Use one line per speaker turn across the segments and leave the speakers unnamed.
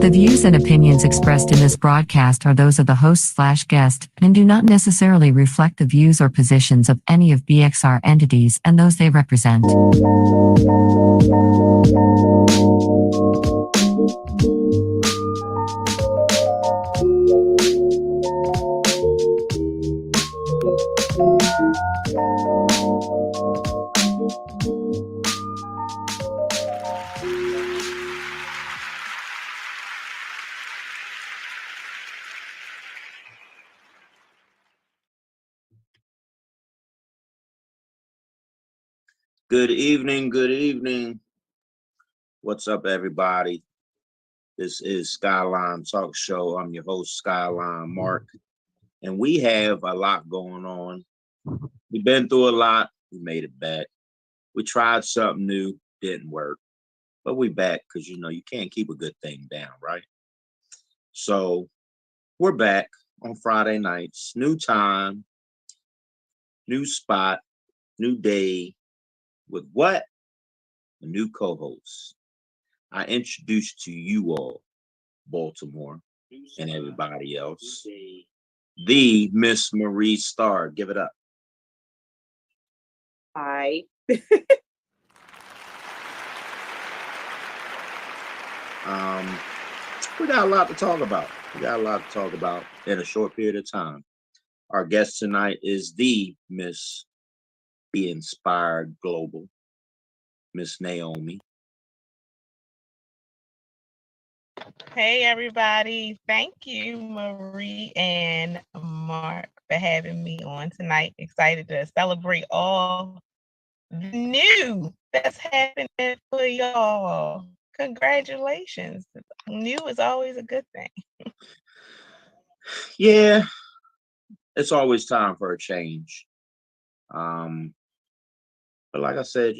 The views and opinions expressed in this broadcast are those of the host/guest and do not necessarily reflect the views or positions of any of BXR entities and those they represent.
Good evening, good evening. What's up, everybody? This is Skylyne Talk Show. I'm your host, Skylyne Mark, and we have a lot going on. We've been through a lot. We made it back. We tried something new, didn't work, but we back because, you can't keep a good thing down, right? So we're back on Friday nights, new time, new spot, new day, with what? A new co-host. I introduce to you all, Baltimore and everybody else, the Miss Marie Starr. Give it up.
Hi.
We got a lot to talk about. In a short period of time. Our guest tonight is the Miss Be Inspired Global, Miss Naomi.
Hey, everybody. Thank you, Marie and Mark, for having me on tonight. Excited to celebrate all the new that's happening for y'all. Congratulations. New is always a good thing.
Yeah, it's always time for a change. But like I said,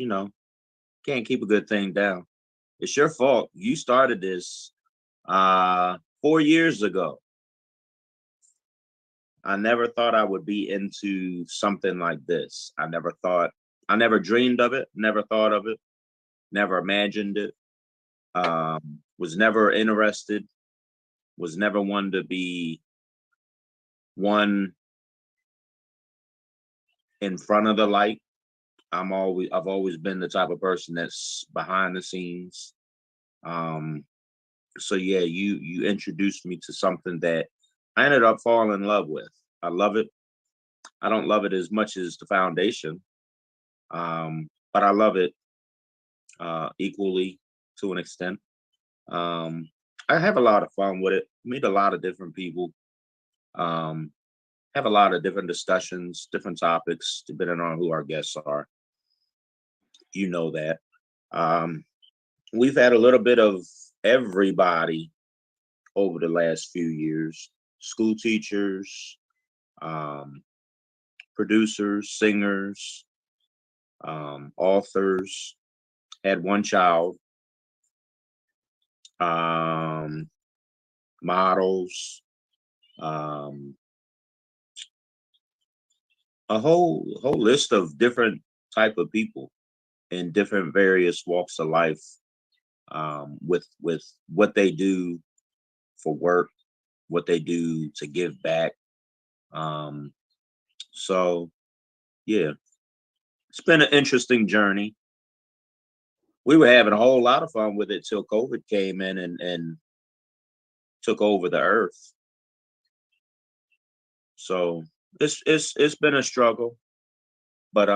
can't keep a good thing down. It's your fault. You started this 4 years ago. I never thought I would be into something like this. I never dreamed of it, never thought of it, never imagined it. Was never interested, was never one to be one in front of the light. I've always been the type of person that's behind the scenes. So yeah, you introduced me to something that I ended up falling in love with. I love it. I don't love it as much as the foundation, but I love it equally to an extent. I have a lot of fun with it. Meet a lot of different people. Have a lot of different discussions, different topics, depending on who our guests are. You know that. We've had a little bit of everybody over the last few years. School teachers, producers, singers, authors, had one child, models, a whole list of different type of people in different various walks of life, with what they do for work, what they do to give back. So yeah, it's been an interesting journey. We were having a whole lot of fun with it till COVID came in and took over the earth. So it's been a struggle, but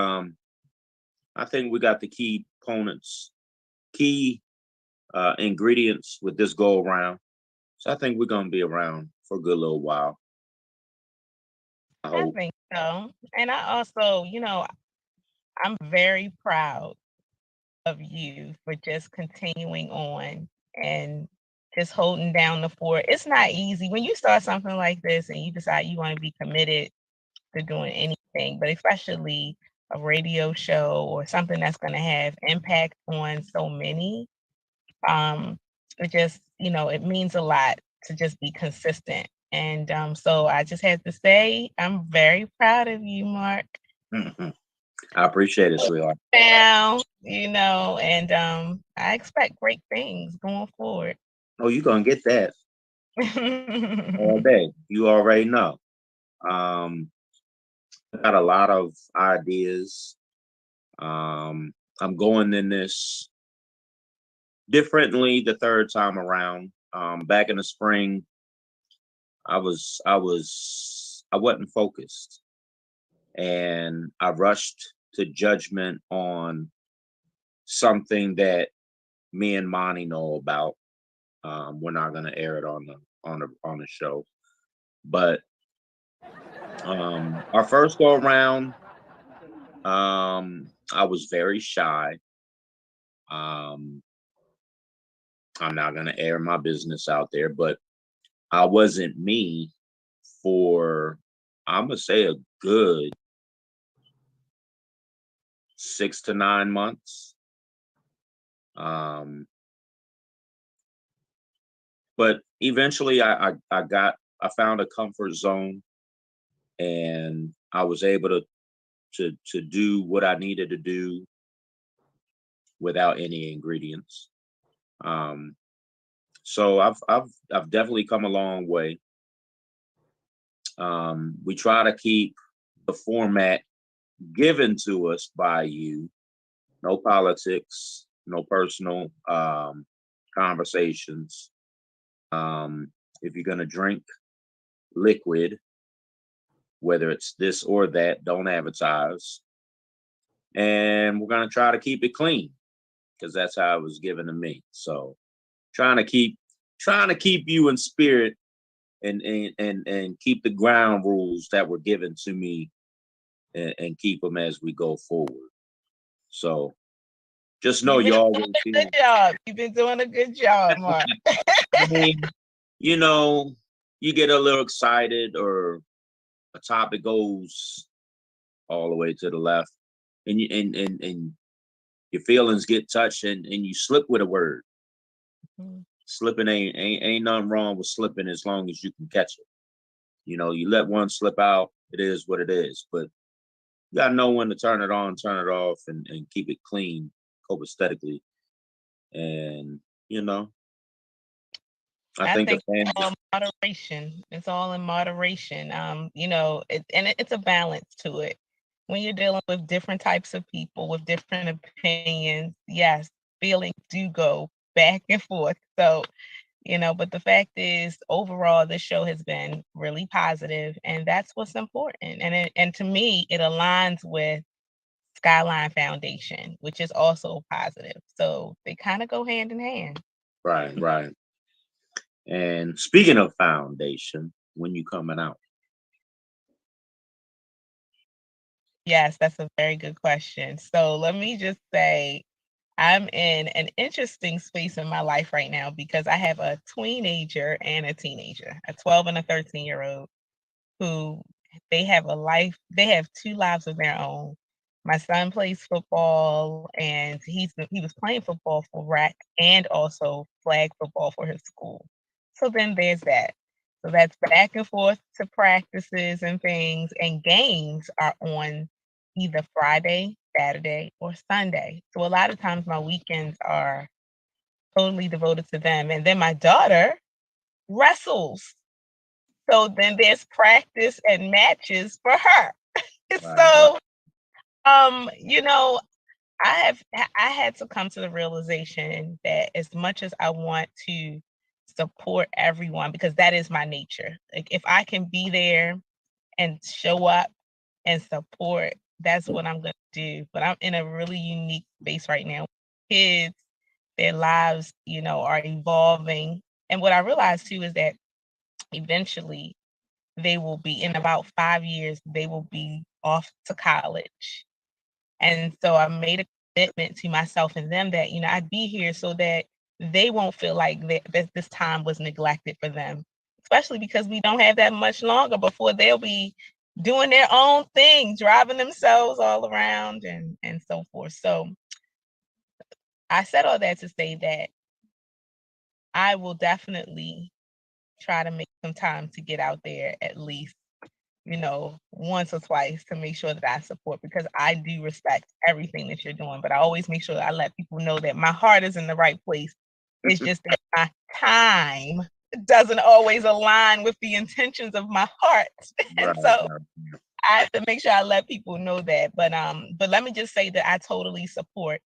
I think we got the key ingredients with this go around. So I think we're gonna be around for a good little while.
I think so. And I also, I'm very proud of you for just continuing on and just holding down the fort. It's not easy when you start something like this and you decide you want to be committed to doing anything, but especially a radio show or something that's going to have impact on so many. It just, it means a lot to just be consistent. And so I just have to say, I'm very proud of you, Mark.
Mm-hmm. I appreciate it, sweetheart.
Now, and I expect great things going forward.
Oh, you're gonna get that all day. You already know. I got a lot of ideas. I'm going in this differently the third time around. Back in the spring, I wasn't focused, and I rushed to judgment on something that me and Monty know about. We're not gonna air it on the show, but our first go around, I was very shy. Um, I'm not gonna air my business out there, but I wasn't me for, I'm gonna say, a good 6 to 9 months. Um, but eventually I found a comfort zone, and I was able to do what I needed to do without any ingredients. Um, so I've definitely come a long way. We try to keep the format given to us by you. No politics, no personal conversations. If you're gonna drink liquid, whether it's this or that, don't advertise. And we're gonna try to keep it clean because that's how it was given to me. So trying to keep you in spirit, and keep the ground rules that were given to me, and keep them as we go forward. So just know
You've been
you
doing
always
a good job. You've been doing a good job, Mark.
I mean, you know, you get a little excited, or a topic goes all the way to the left, and and your feelings get touched, and you slip with a word.
Mhm.
Slipping ain't nothing wrong with slipping as long as you can catch it. You let one slip out, it is what it is. But you gotta know when to turn it on, turn it off, and keep it clean, copaesthetically. And you know, I
I
think the
think
fans.
it's all moderation. It's all in moderation. It's a balance to it. When you're dealing with different types of people with different opinions, yes, feelings do go back and forth. So, but the fact is, overall, this show has been really positive, and that's what's important. And to me, it aligns with Skylyne Foundation, which is also positive. So they kind of go hand in hand.
Right, right. And speaking of foundation, when you coming out?
Yes, that's a very good question. So let me just say, I'm in an interesting space in my life right now because I have a teenager and a teenager, a 12 and a 13-year-old, who they have two lives of their own. My son plays football, and he was playing football for rec and also flag football for his school. So then there's that. So that's back and forth to practices and things, and games are on either Friday, Saturday, or Sunday. So a lot of times my weekends are totally devoted to them. And then my daughter wrestles. So then there's practice and matches for her.
Right, right,
So, um, you know, I had to come to the realization that as much as I want to support everyone, because that is my nature. Like if I can be there and show up and support, that's what I'm gonna do. But I'm in a really unique space right now. Kids, their lives, are evolving. And what I realized too is that eventually they will be in about 5 years, they will be off to college. And so I made a commitment to myself and them that, I'd be here so that they won't feel like that this time was neglected for them, especially because we don't have that much longer before they'll be doing their own thing, driving themselves all around and so forth. So I said all that to say that I will definitely try to make some time to get out there at least, once or twice to make sure that I support because I do respect everything that you're doing. But I always make sure that I let people know that my heart is in the right place It's just that my time doesn't always align with the intentions of my heart. And
Right,
so
right.
I have to make sure I let people know that. But let me just say that I totally support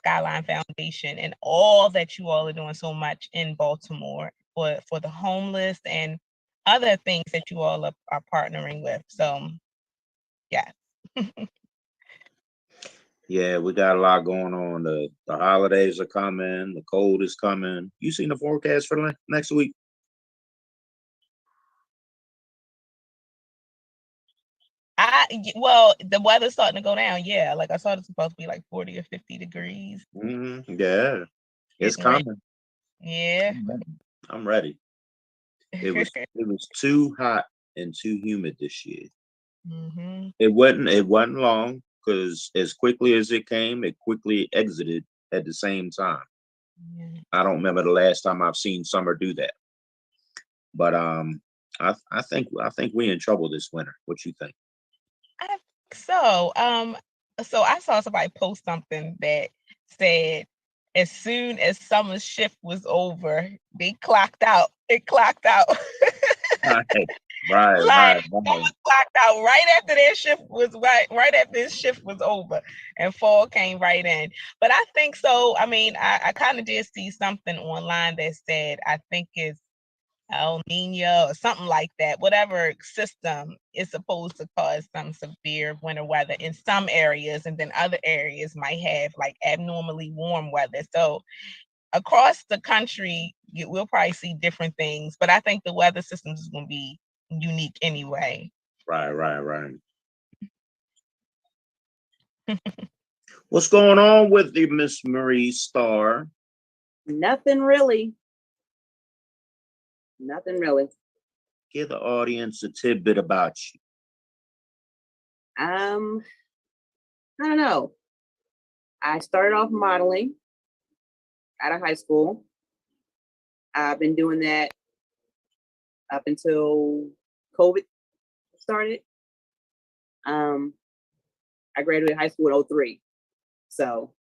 Skylyne Foundation and all that you all are doing so much in Baltimore for the homeless and other things that you all are partnering with. So yeah.
Yeah, we got a lot going on. The holidays are coming. The cold is coming. You seen the forecast for next week?
Well, the weather's starting to go down. Yeah, like I saw it's supposed to be like 40 or 50 degrees.
Yeah, it's
Getting rain.
coming.
Yeah.
I'm ready. It was too hot and too humid this year.
Mm-hmm.
It wasn't long because as quickly as it came, it quickly exited at the same time.
Yeah.
I don't remember the last time I've seen summer do that. But I think we in trouble this winter. What you think?
I think so. So I saw somebody post something that said as soon as summer shift was over, they clocked out. It clocked out.
Right,
Like
right, right.
someone clocked out right after their shift was right after this shift was over, and fall came right in. But I think so. I mean, I kind of did see something online that said I think it's El Nino or something like that. Whatever system is supposed to cause some severe winter weather in some areas, and then other areas might have like abnormally warm weather. So across the country, we'll probably see different things, but I think the weather systems is going to be unique anyway.
Right, right, right. What's going on with you, Miss Marie Starr?
Nothing really. Nothing really.
Give the audience a tidbit about you.
I don't know. I started off modeling out of high school. I've been doing that up until COVID started. I graduated high school in 03. So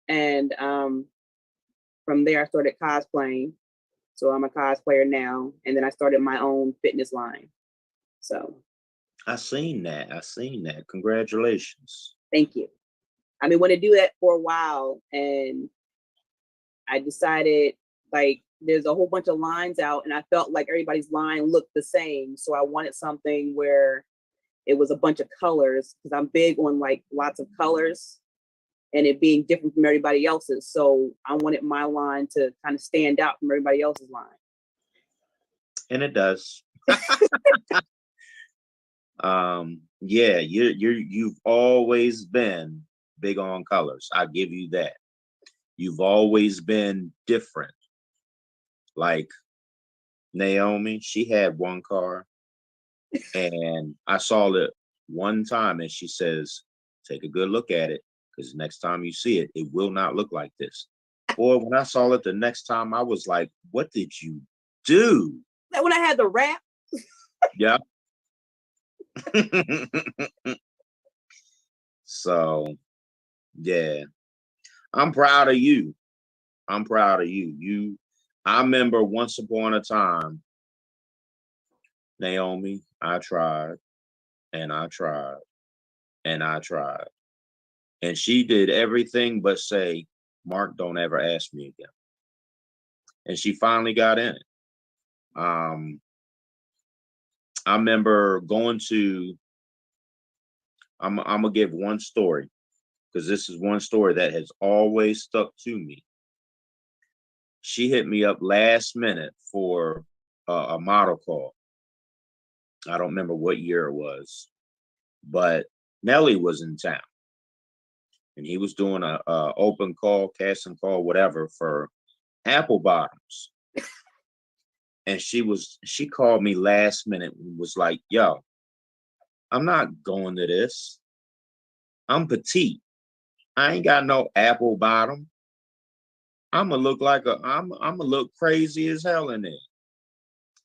and from there I started cosplaying. So I'm a cosplayer now. And then I started my own fitness line. So
I seen that. I seen that. Congratulations.
thank you. I've been wanting to do that for a while, and I decided like there's a whole bunch of lines out, and I felt like everybody's line looked the same. So I wanted something where it was a bunch of colors because I'm big on like lots of colors and it being different from everybody else's. So I wanted my line to kind of stand out from everybody else's line.
And it does. Yeah, you've always been big on colors. I give you that. You've always been different. Like Naomi, she had one car and I saw it one time and she says, take a good look at it because next time you see it, it will not look like this. Boy, when I saw it the next time, I was like, what did you do?
Like when I had the wrap.
Yeah. So, yeah, I'm proud of you. I'm proud of you. I remember once upon a time, Naomi, I tried and I tried and I tried. And she did everything but say, Mark, don't ever ask me again. And she finally got in it. I remember going to, I'm gonna give one story because this is one story that has always stuck to me. She hit me up last minute for a model call. I don't remember what year it was, but Nelly was in town and he was doing a open call, casting call, whatever for apple bottoms. And she called me last minute and was like, yo, I'm not going to this. I'm petite. I ain't got no apple bottom. I'm gonna look crazy as hell in it.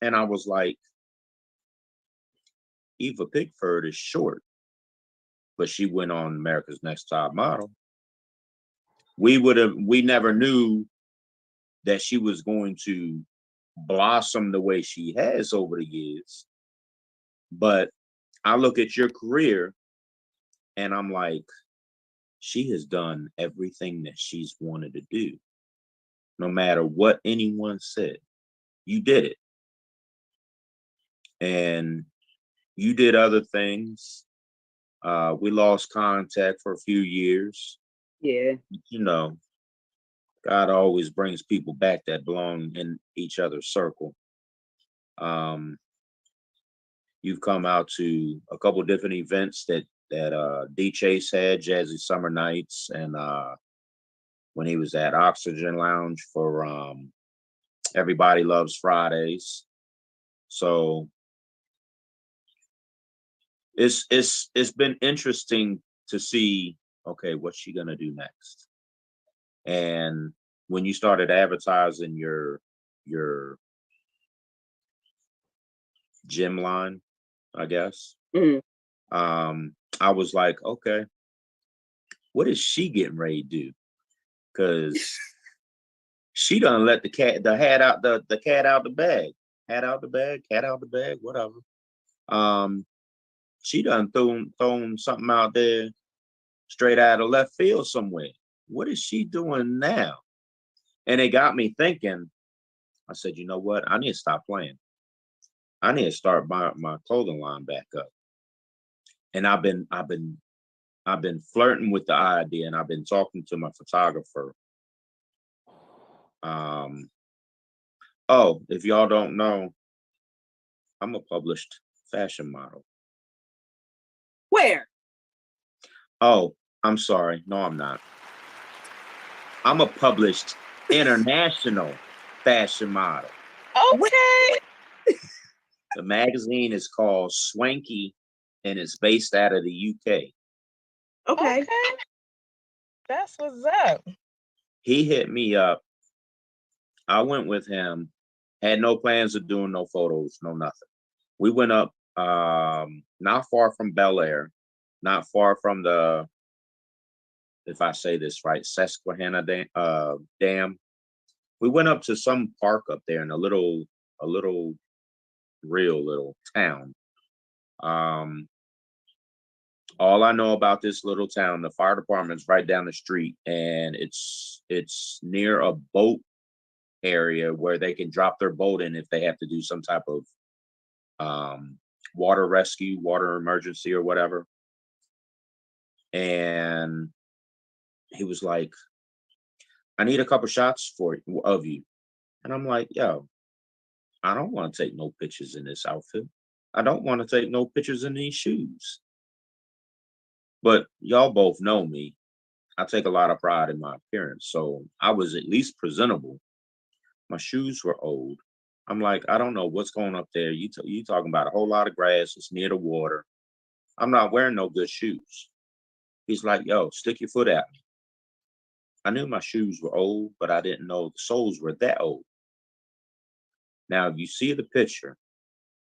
And I was like, Eva Pickford is short, but she went on America's Next Top Model. we never knew that she was going to blossom the way she has over the years. But I look at your career and I'm like, she has done everything that she's wanted to do. No matter what anyone said, you did it. And you did other things. We lost contact for a few years.
Yeah.
You know, God always brings people back that belong in each other's circle. You've come out to a couple different events that D Chase had, Jazzy Summer Nights, and when he was at Oxygen Lounge for Everybody Loves Fridays. So it's been interesting to see, okay, what's she gonna do next? And when you started advertising your gym line, I guess, I was like, okay, what is she getting ready to do? Because she done let the cat out the cat out the bag. Hat out the bag, cat out the bag, whatever. She done thrown something out there straight out of left field somewhere. What is she doing now? And it got me thinking. I said, you know what? I need to stop playing. I need to start my clothing line back up. And I've been flirting with the idea, and I've been talking to my photographer. Oh, if y'all don't know, I'm a published fashion model.
Where?
Oh, I'm sorry. No, I'm not. I'm a published international fashion model.
Okay.
The magazine is called Swanky, and it's based out of the UK.
Okay.
That's what's up.
He hit me up. I went with him. Had no plans of doing no photos, no nothing. We went up not far from Bel Air, not far from the, if I say this right, Susquehanna Dam. We went up to some park up there in a little real little town. All I know about this little town, the fire department's right down the street, and it's near a boat area where they can drop their boat in if they have to do some type of water rescue, water emergency, or whatever. And he was like, I need a couple shots of you. And I'm like, yo, I don't want to take no pictures in this outfit. I don't want to take no pictures in these shoes. But y'all both know me. I take a lot of pride in my appearance. So I was at least presentable. My shoes were old. I'm like, I don't know what's going up there. You talking about a whole lot of grass. It's near the water. I'm not wearing no good shoes. He's like, yo, stick your foot at me. I knew my shoes were old, but I didn't know the soles were that old. Now, if you see the picture,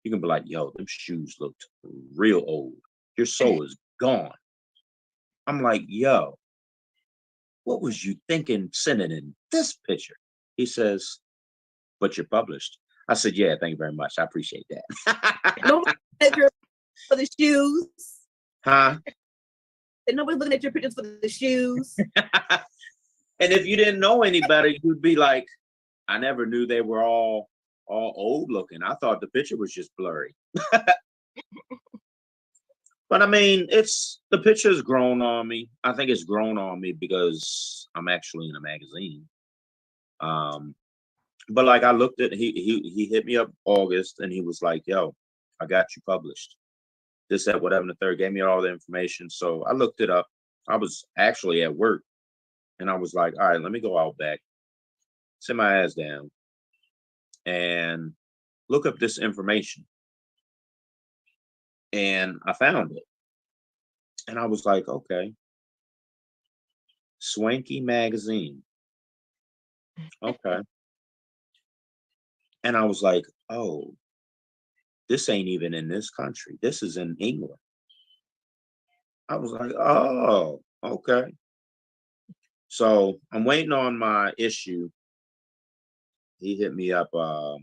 you can be like, yo, them shoes looked real old. Your sole is gone. I'm like, yo, what was you thinking sending in this picture? He says, but you're published. I said, yeah, thank you very much. I appreciate that.
Nobody for the shoes.
Huh?
And nobody's looking at your pictures for the shoes.
And if you didn't know any better, you'd be like, I never knew they were all old looking. I thought the picture was just blurry. But I mean, the picture's grown on me. I think it's grown on me because I'm actually in a magazine. But like I looked at, he hit me up August and he was like, yo, I got you published. This, that, whatever, and the third, gave me all the information. So I looked it up. I was actually at work and I was like, all right, let me go out back, sit my ass down and look up this information. And I found it. And I was like, okay. Swanky magazine. Okay. And I was like, oh, this ain't even in this country. This is in England. I was like, oh, okay. So I'm waiting on my issue. He hit me up a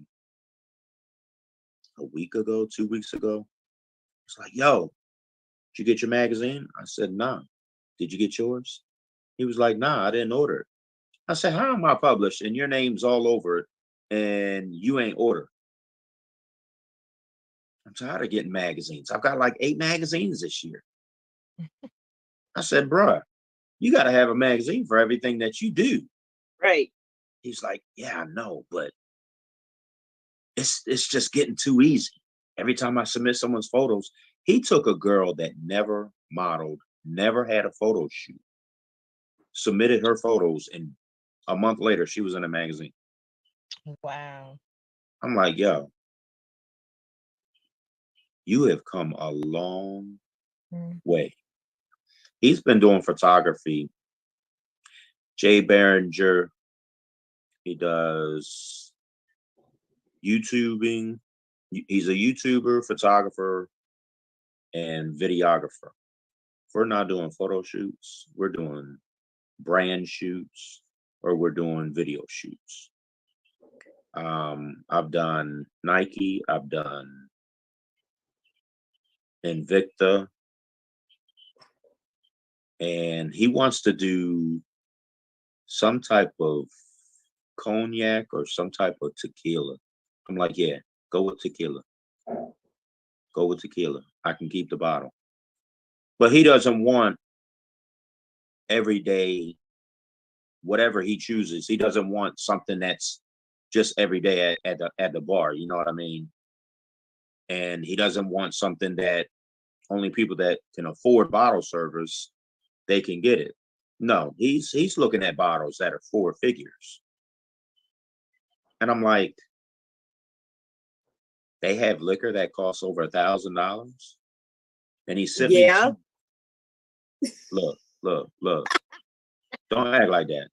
week ago, 2 weeks ago. It's like, yo, did you get your magazine? I said, nah. Did you get yours? He was like, nah, I didn't order it. I said, how am I published and your name's all over it and you ain't ordered? I'm tired of getting magazines. I've got like 8 magazines this year. I said, bruh, you got to have a magazine for everything that you do.
Right.
He's like, yeah, I know, but it's just getting too easy. Every time I submit someone's photos, he took a girl that never modeled, never had a photo shoot, submitted her photos, and a month later, she was in a magazine.
Wow.
I'm like, yo, you have come a long way. He's been doing photography. Jay Behringer, he does YouTubing. He's a YouTuber, photographer, and videographer. We're not doing photo shoots. We're doing brand shoots or we're doing video shoots. I've done Nike. I've done Invicta. And he wants to do some type of cognac or some type of tequila. I'm like, yeah, go with tequila. Go with tequila. I can keep the bottle. But he doesn't want every day, whatever he chooses. He doesn't want something that's just every day at the bar. You know what I mean? And he doesn't want something that only people that can afford bottle service, they can get it. No, he's looking at bottles that are 4 figures. And I'm like, they have liquor that costs over $1,000. And he sent me, look. Don't act like that.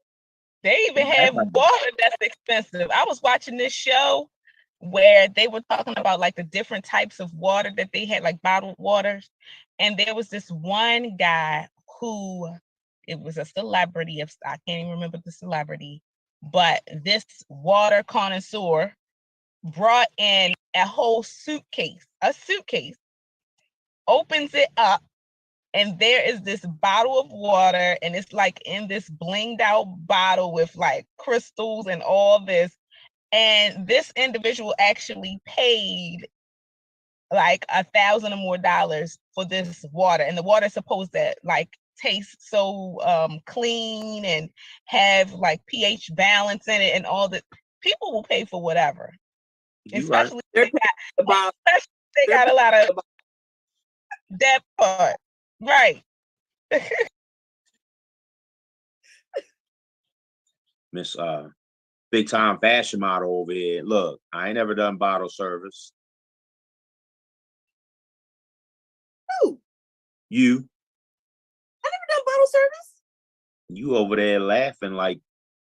They even have water that's expensive. I was watching this show where they were talking about like the different types of water that they had, like bottled waters. And there was this one guy who, it was a celebrity, I can't even remember the celebrity, but this water connoisseur brought in a whole suitcase, opens it up, and there is this bottle of water, and it's like in this blinged out bottle with like crystals and all this. And this individual actually paid like $1,000 or more for this water. And the water is supposed to like taste so clean and have like pH balance in it and all that. People will pay for whatever. Especially
right.
they got a lot of that part. Right.
Miss big time fashion model over here. Look, I ain't never done bottle service.
Who?
You.
I never done bottle service.
You over there laughing like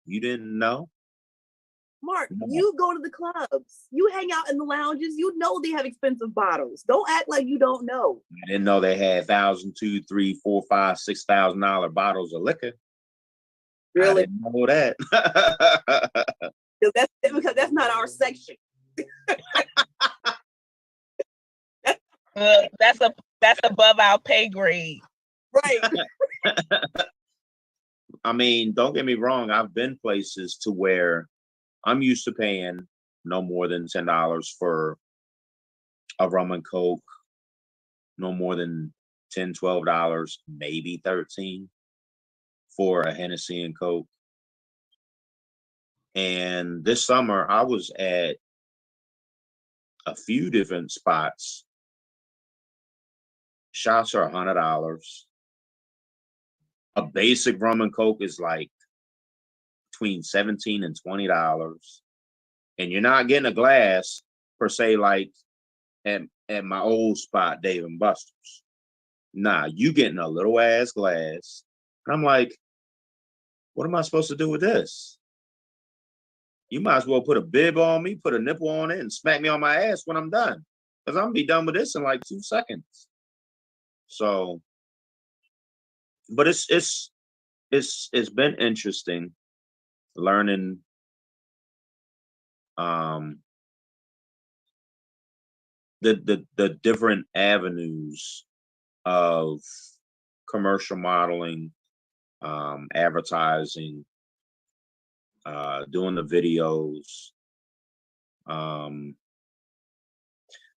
you didn't know.
Mark, you go to the clubs, you hang out in the lounges, you know they have expensive bottles. Don't act like you don't know.
I didn't know they had $1,000, $2,000, $3,000, $4,000, $5,000, $6,000 bottles of liquor.
Really?
I didn't know that.
Because that's not our section.
That's above our pay grade.
Right.
I mean, don't get me wrong. I've been places to where I'm used to paying no more than $10 for a rum and coke, no more than $10, $12, maybe $13 for a Hennessy and Coke. And this summer, I was at a few different spots. Shots are $100. A basic rum and coke is like between $17 and $20. And you're not getting a glass per se like at my old spot, Dave and Buster's. Nah, you getting a little ass glass. And I'm like, what am I supposed to do with this? You might as well put a bib on me, put a nipple on it, and smack me on my ass when I'm done. Because I'm going to be done with this in like 2 seconds. So, but it's it's been interesting learning the different avenues of commercial modeling, advertising, doing the videos.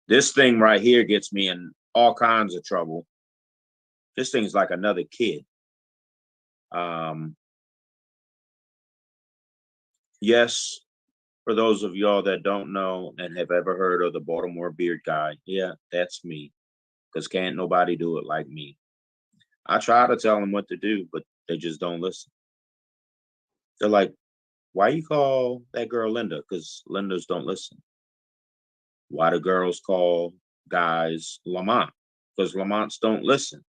This thing right here gets me in all kinds of trouble. This thing's like another kid. Yes, for those of y'all that don't know and have ever heard of the Baltimore beard guy, yeah, that's me. Because can't nobody do it like me. I try to tell them what to do, but they just don't listen. They're like, why you call that girl Linda? Because Lindas don't listen. Why do girls call guys Lamont? Because Lamonts don't listen.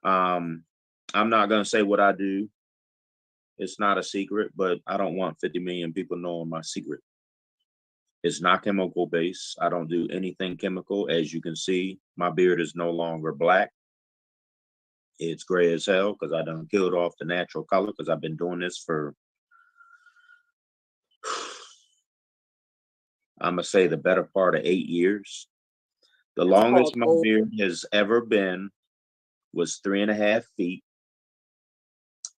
I'm not going to say what I do. It's not a secret, but I don't want 50 million people knowing my secret. It's not chemical based. I don't do anything chemical. As you can see, my beard is no longer black. It's gray as hell because I done killed off the natural color because I've been doing this for, I'm going to say, the better part of 8 years. The
That's
longest
called
my
old.
beard has ever been was 3.5 feet.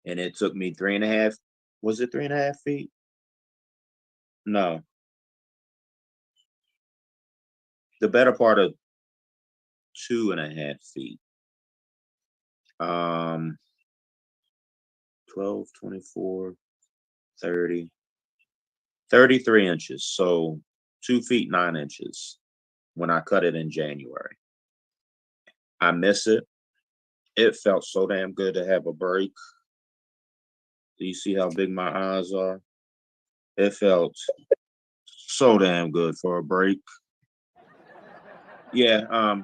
And it took me 3.5, was it 3.5 feet? No. The better part of 2.5 feet. 12, 24, 30, 33 inches. So 2 feet, 9 inches when I cut it in January. I miss it. It felt so damn good to have a break. Do you see how big my eyes are? It felt so damn good for a break. Yeah,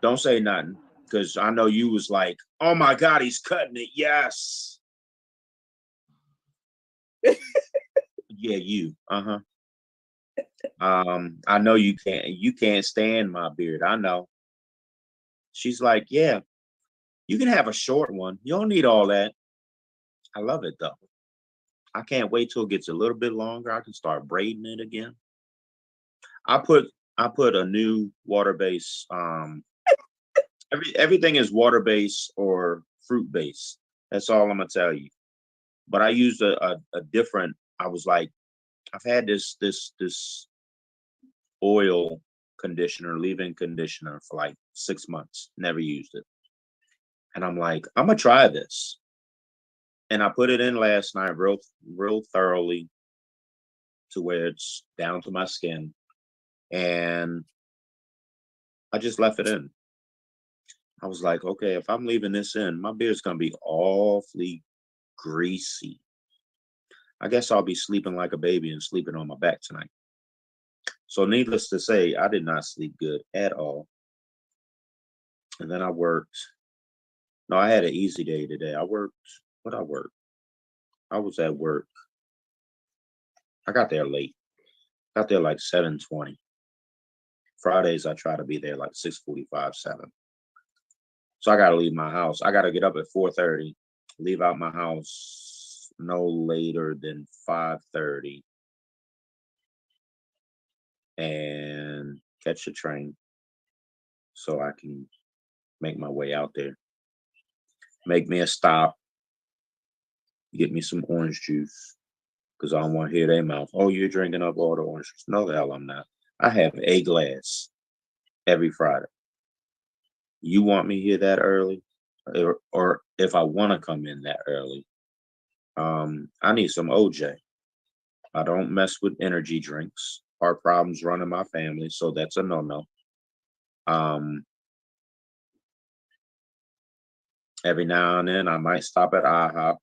don't say nothing. Because I know you was like, oh my God, he's cutting it. Yes. Yeah, you. Uh-huh. I know you can't stand my beard. I know. She's like, yeah, you can have a short one. You don't need all that. I love it though. I can't wait till it gets a little bit longer. I can start braiding it again. I put a new water base. Everything is water based or fruit based. That's all I'm gonna tell you. But I used a different. I was like, I've had this oil conditioner, leave-in conditioner for like 6 months. Never used it, and I'm like, I'm gonna try this. And I put it in last night, real thoroughly, to where it's down to my skin, and I just left it in. I was like, okay, if I'm leaving this in, my beard's gonna be awfully greasy. I guess I'll be sleeping like a baby and sleeping on my back tonight. So needless to say, I did not sleep good at all. And then I worked. No, I had an easy day today. I worked. What I worked? I was at work. I got there late. Got there like 7:20. Fridays I try to be there like 6:45, 7. So I gotta leave my house. I gotta get up at 4:30, leave out my house no later than 5:30, and catch the train so I can make my way out there. Make me a stop, get me some orange juice, because I don't want to hear their mouth. Oh, you're drinking up all the orange juice. No, the hell I'm not. I have a glass every Friday. You want me here that early? Or if I want to come in that early, I need some OJ. I don't mess with energy drinks. Heart problems run in my family, so that's a no-no. Every now and then I might stop at IHOP,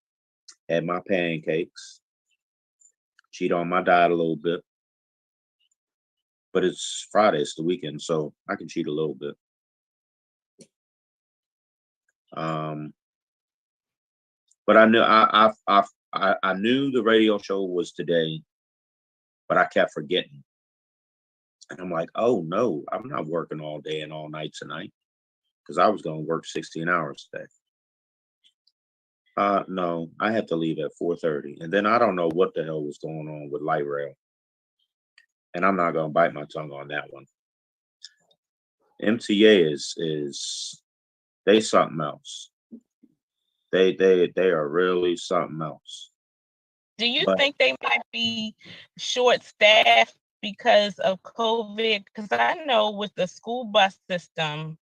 have my pancakes, cheat on my diet a little bit. But it's Friday, it's the weekend, so I can cheat a little bit. But I knew the radio show was today, but I kept forgetting. And I'm like, oh no, I'm not working all day and all night tonight, because I was going to work 16 hours today. No, I had to leave at 4:30, and then I don't know what the hell was going on with light rail, and I'm not gonna bite my tongue on that one. MTA is they something else. They are really something else.
Do you
But
think they might be short-staffed because of COVID? Because I know with the school bus system,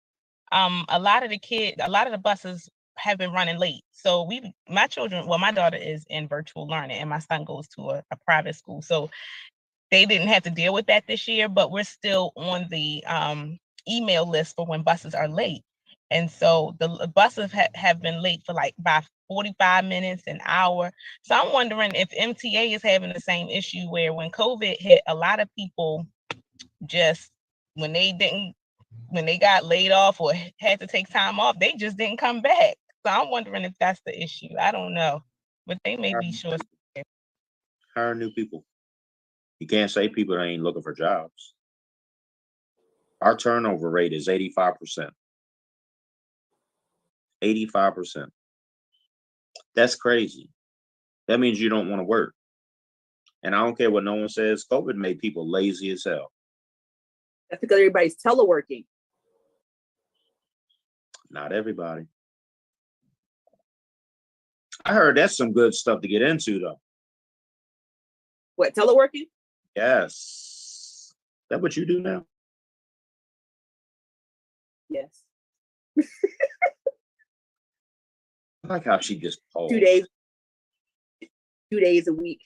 a lot of the buses have been running late. So my daughter is in virtual learning, and my son goes to a private school. So they didn't have to deal with that this year, but we're still on the email list for when buses are late. And so the buses have been late for like by 45 minutes, an hour. So I'm wondering if MTA is having the same issue where when COVID hit, a lot of people just, when they got laid off or had to take time off, they just didn't come back. So I'm wondering if that's the issue. I don't know, but they may be short.
hire new people. You can't say people ain't looking for jobs. Our turnover rate is 85%. 85%. That's crazy. That means you don't want to work. And I don't care what no one says. COVID made people lazy as hell.
That's because everybody's teleworking.
Not everybody. I heard that's some good stuff to get into, though.
What, teleworking?
Yes. Is that what you do now?
Yes.
I like how she just paused.
2 days. 2 days a week.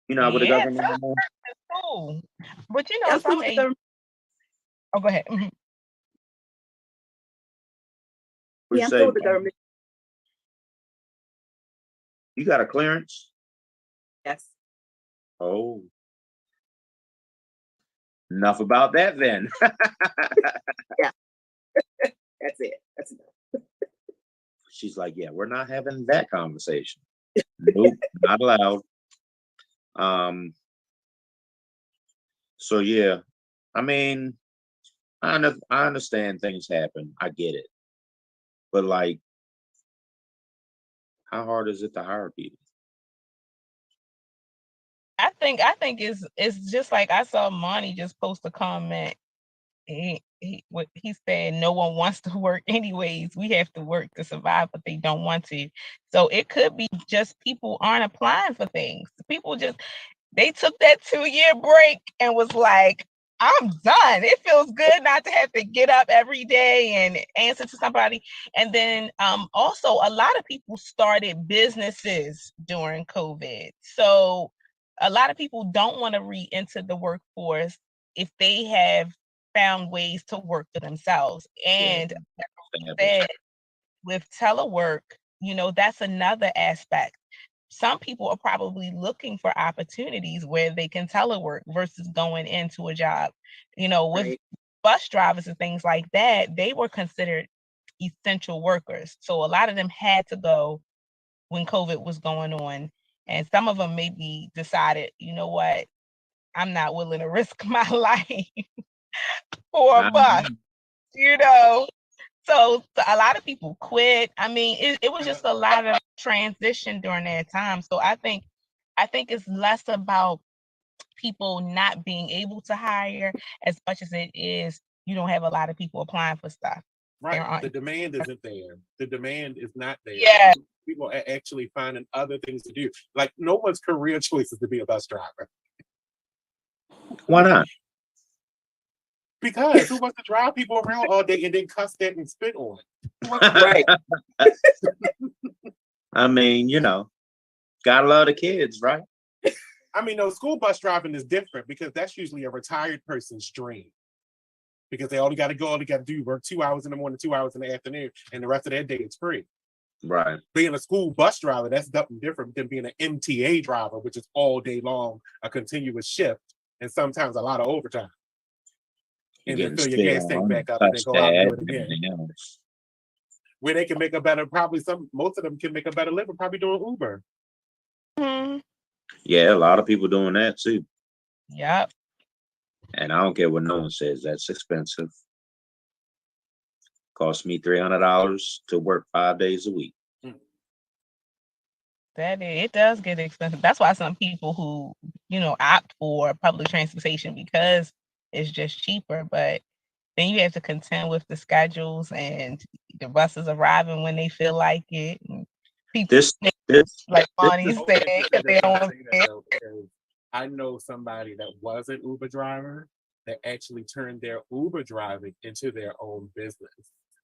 You know, with the government.
Cool. But you know,
That's
some
what the government.
Oh, go ahead. Mhm.
Yeah, I'm still with the government.
You got a clearance?
Yes.
Oh. Enough about that then.
Yeah. That's it. That's enough.
She's like, yeah, we're not having that conversation. Nope, not allowed. So yeah, I mean, I understand things happen. I get it. But like, how hard is it to hire people?
I think it's just like I saw Monty just post a comment. He said no one wants to work anyways. We have to work to survive, but they don't want to. So it could be just people aren't applying for things. People they took that 2-year break and was like, I'm done. It feels good not to have to get up every day and answer to somebody. And then also a lot of people started businesses during COVID. So a lot of people don't want to re-enter the workforce if they have found ways to work for themselves. And that with telework, that's another aspect. Some people are probably looking for opportunities where they can telework versus going into a job. With bus drivers and things like that, they were considered essential workers. So a lot of them had to go when COVID was going on. And some of them maybe decided, you know what, I'm not willing to risk my life for a bus, So a lot of people quit. I mean, it was just a lot of transition during that time. So I think it's less about people not being able to hire as much as it is you don't have a lot of people applying for stuff.
Right. The demand isn't there. The demand is not there.
Yeah.
People are actually finding other things to do. Like no one's career choice is to be a bus driver.
Why not?
Because who wants to drive people around all day and then cuss that and spit on?
Right.
I mean, gotta love the kids, right?
I mean, no, school bus driving is different because that's usually a retired person's dream. Because they all they got to do work 2 hours in the morning, 2 hours in the afternoon, and the rest of their day it's free.
Right.
Being a school bus driver, that's something different than being an MTA driver, which is all day long, a continuous shift, and sometimes a lot of overtime. And then fill your gas tank back up and then go out and do it again. Where they can make a better, most of them can make a better living, probably doing Uber.
Mm-hmm.
Yeah, a lot of people doing that too.
Yep.
And I don't care what no one says, that's expensive. Cost me $300 to work 5 days a week.
It does get expensive. That's why some people who, opt for public transportation because it's just cheaper. But then you have to contend with the schedules and the buses arriving when they feel like it. And people like Bonnie said, if they don't want to.
I know somebody that was an Uber driver that actually turned their Uber driving into their own business.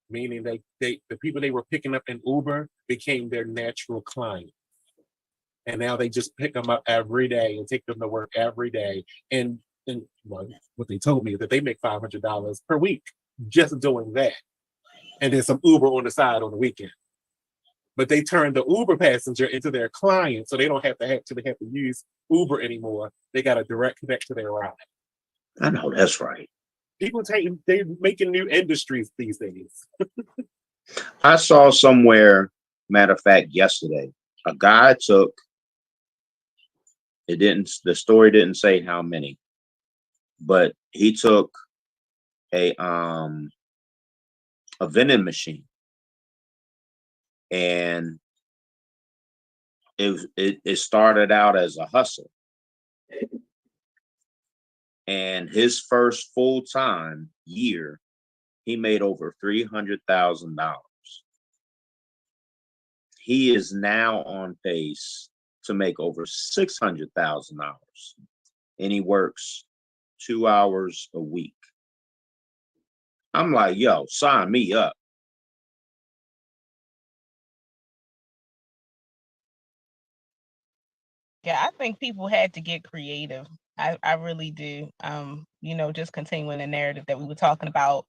Meaning the people they were picking up in Uber became their natural client. And now they just pick them up every day and take them to work every day. And well, what they told me is that they make $500 per week just doing that. And then some Uber on the side on the weekend. But they turned the Uber passenger into their client, so they don't have to use Uber anymore. They got a direct connect to their ride.
I know that's right.
People they're making new industries these days.
I saw somewhere, matter of fact, yesterday, a guy took. The story didn't say how many, but he took a vending machine, and it started out as a hustle, and his first full-time year, he made over $300,000. He is now on pace to make over $600,000, and he works 2 hours a week. I'm like, yo, sign me up.
Yeah, I think people had to get creative. I really do. Just continuing the narrative that we were talking about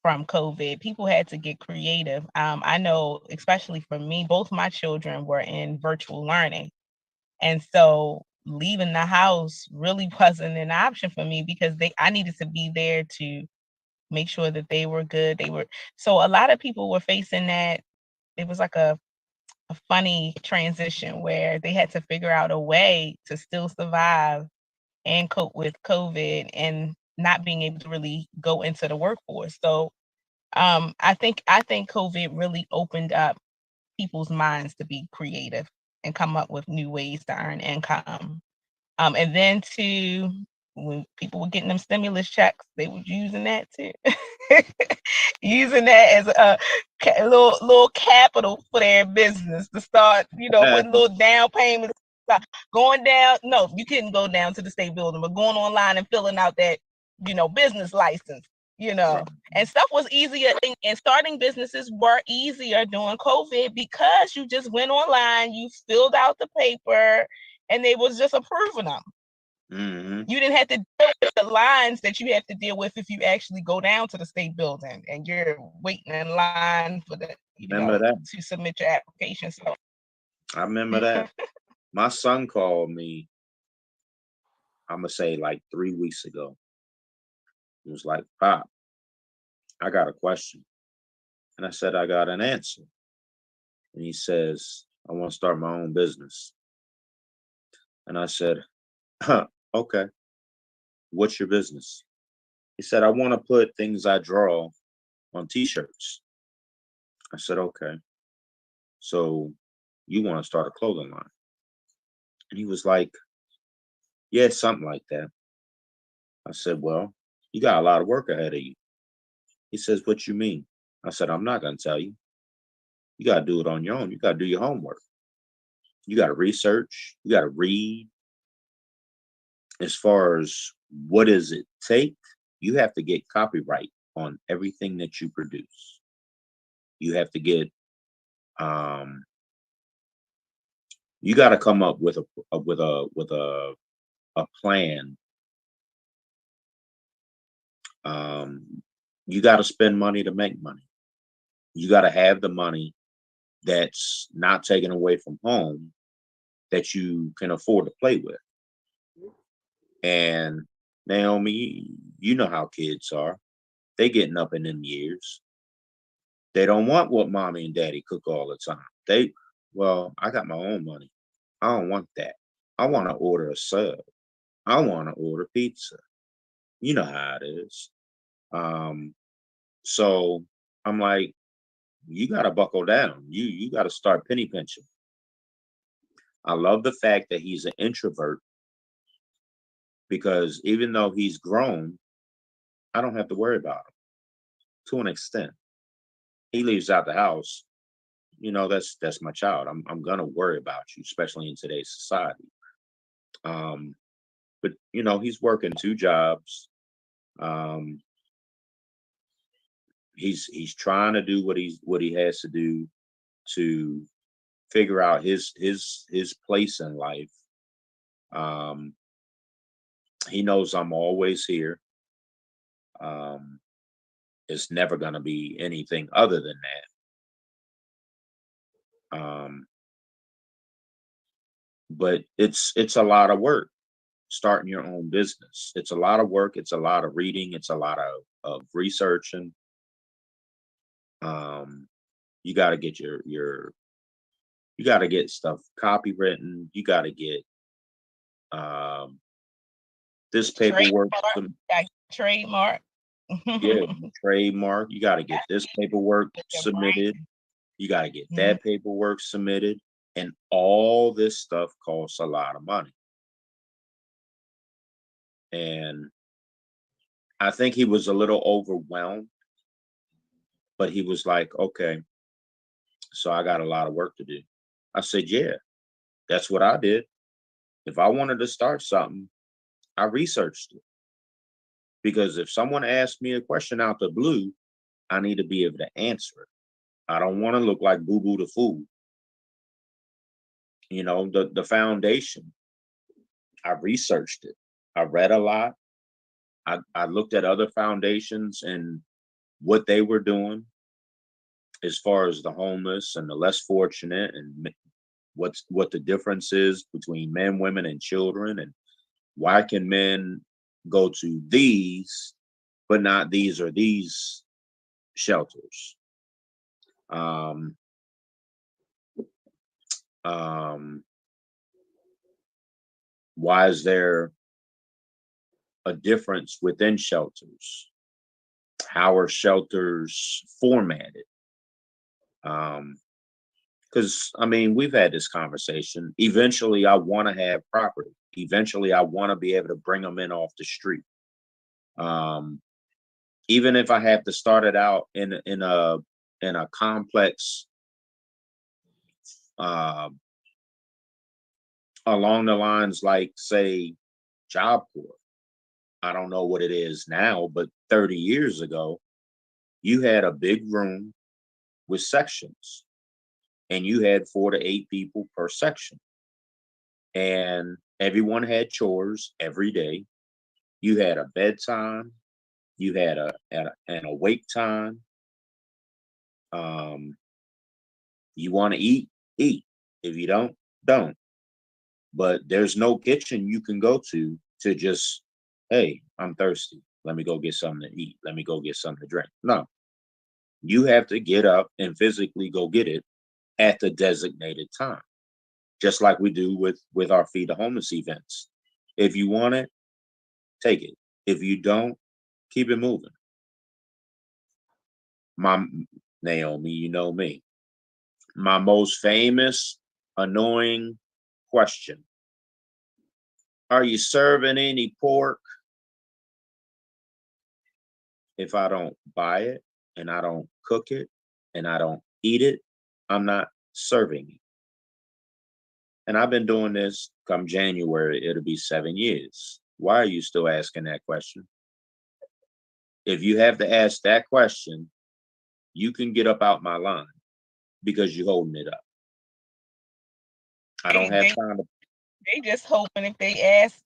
from COVID, people had to get creative. I know, especially for me, both my children were in virtual learning. And so leaving the house really wasn't an option for me because I needed to be there to make sure that they were good. So a lot of people were facing that. It was like a funny transition where they had to figure out a way to still survive and cope with COVID and not being able to really go into the workforce. So I think COVID really opened up people's minds to be creative and come up with new ways to earn income. And then when people were getting them stimulus checks, they were using that too. Using that as a little capital for their business to start, putting little down payments. Going down, no, you couldn't go down to the state building, but going online and filling out that, business license, and stuff was easier. And starting businesses were easier during COVID because you just went online, you filled out the paper, and they was just approving them.
Mm-hmm.
You didn't have to deal with the lines that you have to deal with if you actually go down to the state building and you're waiting in line for the, to submit your application. So
I remember that. My son called me, I'm gonna say like 3 weeks ago. He was like, Pop, I got a question. And I said, I got an answer. And he says, I want to start my own business. And I said, okay, what's your business? He said, I want to put things I draw on t-shirts. I said, okay. So you want to start a clothing line? And he was like, yeah, something like that. I said, well, you got a lot of work ahead of you. He says, what you mean? I said, I'm not going to tell you. You got to do it on your own. You got to do your homework. You got to research. You got to read. As far as what does it take, you have to get copyright on everything that you produce. You have to get, you got to come up with a plan. You got to spend money to make money. You got to have the money that's not taken away from home that you can afford to play with. And Naomi, you know how kids are. They getting up in them years. They don't want what mommy and daddy cook all the time. I got my own money. I don't want that. I want to order a sub. I want to order pizza. You know how it is. So I'm like, you got to buckle down. You got to start penny pinching. I love the fact that he's an introvert, because even though he's grown, I don't have to worry about him to an extent. He leaves out the house, that's my child. I'm gonna worry about you, especially in today's society. But he's working 2 jobs. He's trying to do what he has to do to figure out his place in life. He knows I'm always here. It's never gonna be anything other than that. But it's a lot of work starting your own business. It's a lot of work. It's a lot of reading. It's a lot of researching. You got to get you got to get stuff copywritten. You got to get this paperwork.
Trademark.
Yeah, trademark. You got to get this paperwork submitted. You got to get that paperwork submitted. And all this stuff costs a lot of money. And I think he was a little overwhelmed, but he was like, okay, so I got a lot of work to do. I said, yeah, that's what I did. If I wanted to start something, I researched it. Because if someone asked me a question out the blue, I need to be able to answer it. I don't want to look like Boo Boo the Fool. The foundation, I researched it. I read a lot. I looked at other foundations and what they were doing as far as the homeless and the less fortunate, and what the difference is between men, women, and children, and why can men go to these but not these or these shelters. Why is there a difference within shelters? How are shelters formatted? Because we've had this conversation. Eventually, I want to have property. Eventually, I want to be able to bring them in off the street. Even if I have to start it out in a complex, along the lines like, say, Job Corps. I don't know what it is now, but 30 years ago, you had a big room with sections, and you had 4 to 8 people per section, and everyone had chores every day. You had a bedtime, you had an awake time. You want to eat. If you don't. But there's no kitchen you can go to just, hey, I'm thirsty. Let me go get something to eat. Let me go get something to drink. No. You have to get up and physically go get it at the designated time, just like we do with our Feed the Homeless events. If you want it, take it. If you don't, keep it moving. Naomi, you know me. My most famous, annoying question: are you serving any pork? If I don't buy it and I don't cook it and I don't eat it, I'm not serving it. And I've been doing this, come January, it'll be 7 years. Why are you still asking that question? If you have to ask that question, you can get up out my line, because you're holding it up. I don't have time to.
They just hoping if they ask,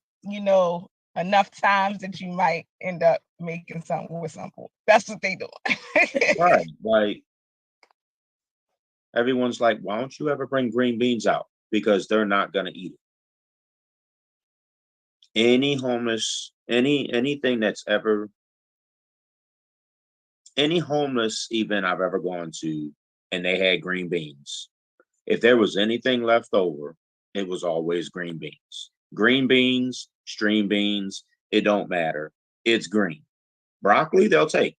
enough times that you might end up making something with some pork. That's what they do.
Right. Like, everyone's like, why don't you ever bring green beans out? Because they're not going to eat it. Any homeless, anything that's ever, any homeless event I've ever gone to, and they had green beans, if there was anything left over, it was always green beans. Green beans, string beans, it don't matter. It's green. Broccoli, they'll take.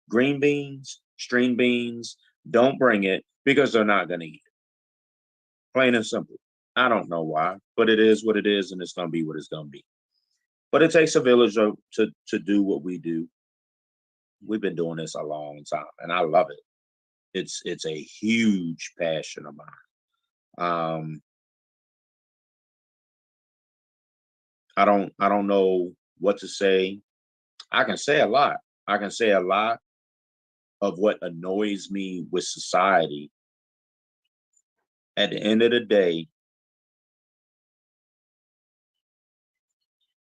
Green beans, string beans, don't bring it because they're not going to eat it. Plain and simple. I don't know why, but it is what it is, and it's going to be what it's going to be. But it takes a village to do what we do. We've been doing this a long time, and I love it. It's a huge passion of mine. I don't know what to say. I can say a lot. I can say a lot of what annoys me with society. At the end of the day,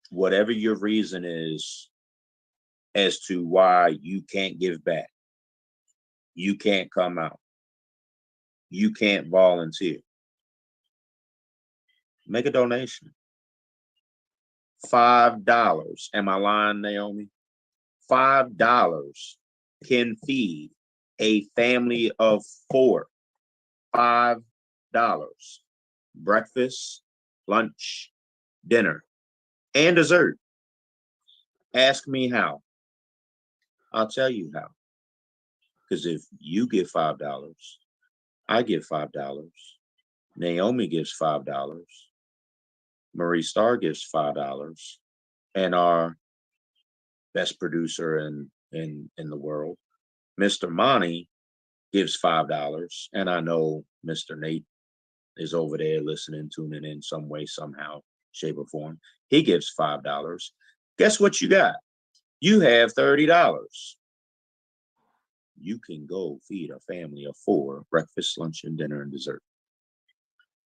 whatever your reason is as to why you can't give back, you can't come out, you can't volunteer, make a donation. $5. Am I lying, Naomi? $5 can feed a family of 4. $5. Breakfast, lunch, dinner, and dessert. Ask me how. I'll tell you how. Because if you give $5, I give $5. Naomi gives $5. Marie Starr gives $5. And our best producer in the world, Mr. Monty, gives $5. And I know Mr. Nate is over there listening, tuning in some way, somehow, shape, or form. He gives $5. Guess what you got? You have $30. You can go feed a family of 4, breakfast, lunch, and dinner, and dessert.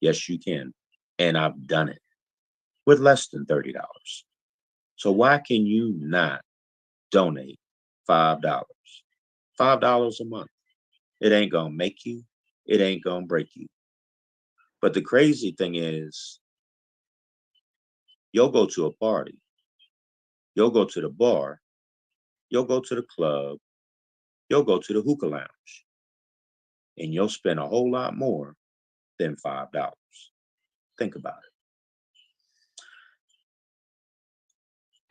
Yes, you can. And I've done it with less than $30. So why can you not donate $5? $5 a month. It ain't gonna make you. It ain't gonna break you. But the crazy thing is, you'll go to a party, you'll go to the bar, you'll go to the club, you'll go to the hookah lounge, and you'll spend a whole lot more than $5. Think about it.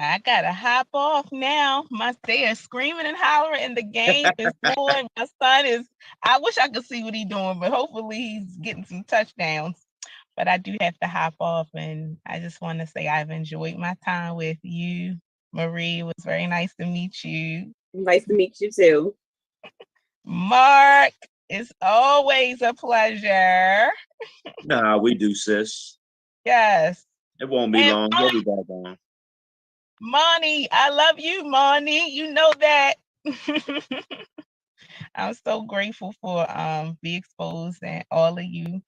I gotta hop off now. They are screaming and hollering, and the game is on. My son is. I wish I could see what he's doing, but hopefully he's getting some touchdowns. But I do have to hop off, and I just want to say I've enjoyed my time with you, Marie. It was very nice to meet you.
Nice to meet you too.
Mark, it's always a pleasure.
Nah, we do, sis.
Yes.
It won't be long. We'll be back on.
Monty, I love you, Monty. You know that. I'm so grateful for Be Exposed and all of you.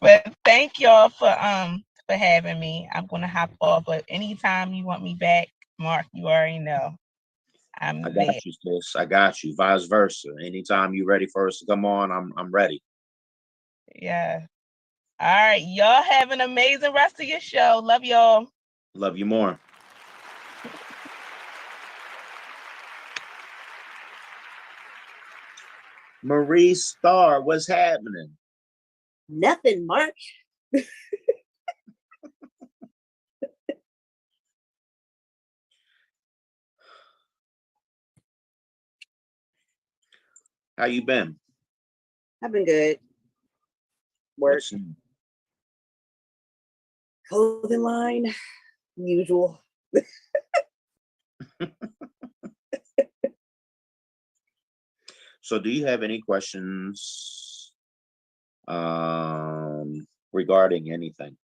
But thank y'all for having me. I'm gonna hop off, but anytime you want me back, Mark, you already know. I got
there. You, sis. I got you. Vice versa. Anytime you're ready for us to come on, I'm ready.
Yeah. All right. Y'all have an amazing rest of your show. Love y'all.
Love you more. Marie Starr, what's happening?
Nothing, Mark.
How you been?
I've been good. Work. Clothing line, usual.
So do you have any questions regarding anything?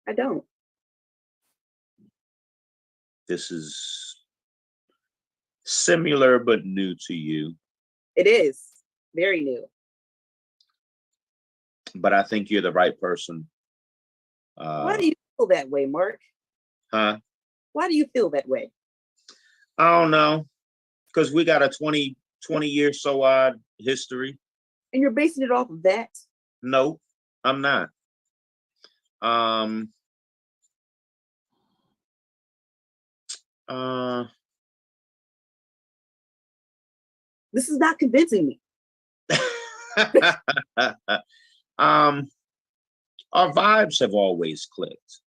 I don't.
This is similar but new to you.
It is very new.
But I think you're the right person.
Why do you feel that way, Mark?
Huh?
Why do you feel that way?
I don't know. Because we got a 20 year so odd history.
And you're basing it off of that?
No, I'm not.
This is not convincing me.
Our vibes have always clicked.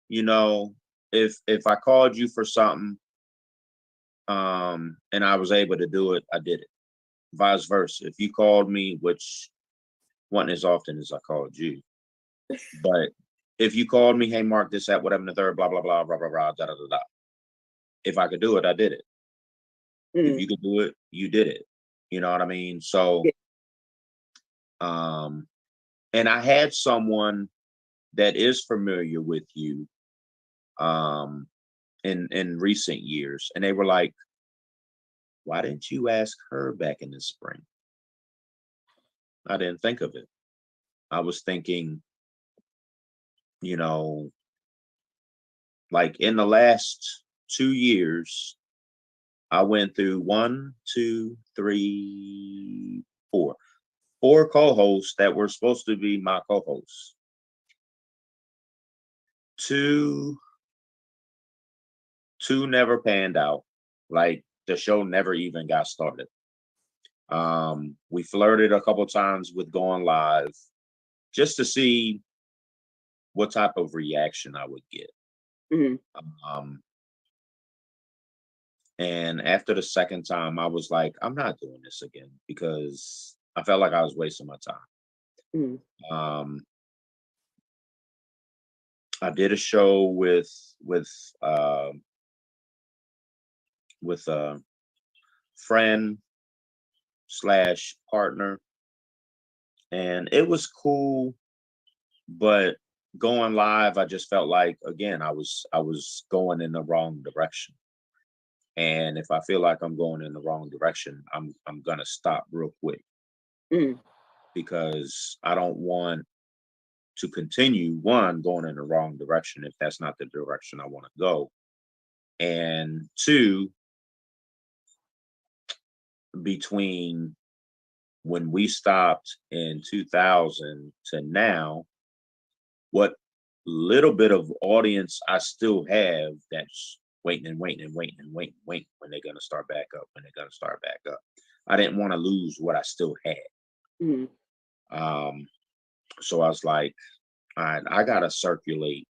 You know, if I called you for something, and I was able to do it, I did it. Vice versa. If you called me, which wasn't as often as I called you, but if you called me, hey Mark, this, that, whatever, the third, blah blah blah blah blah blah, da da da da. If I could do it, I did it. If you could do it, you did it. You know what I mean? So, and I had someone that is familiar with you, in recent years, and they were like, why didn't you ask her back in the spring? I didn't think of it. I was thinking, you know, like in the last 2 years, I went through 4 co-hosts that were supposed to be my co-hosts. 2 never panned out. Like the show never even got started. We flirted a couple times with going live just to see what type of reaction I would get. And after the second time, I was like, I'm not doing this again because I felt like I was wasting my time. I did a show with a friend / partner, and it was cool, but going live, I just felt like, again, I was going in the wrong direction. And if I feel like I'm going in the wrong direction, I'm gonna stop real quick, because I don't want to continue going in the wrong direction if that's not the direction I want to go. And 2, between when we stopped in 2000 to now, what little bit of audience I still have that's waiting when they're gonna start back up, I didn't want to lose what I still had. So I was like, all right, I gotta circulate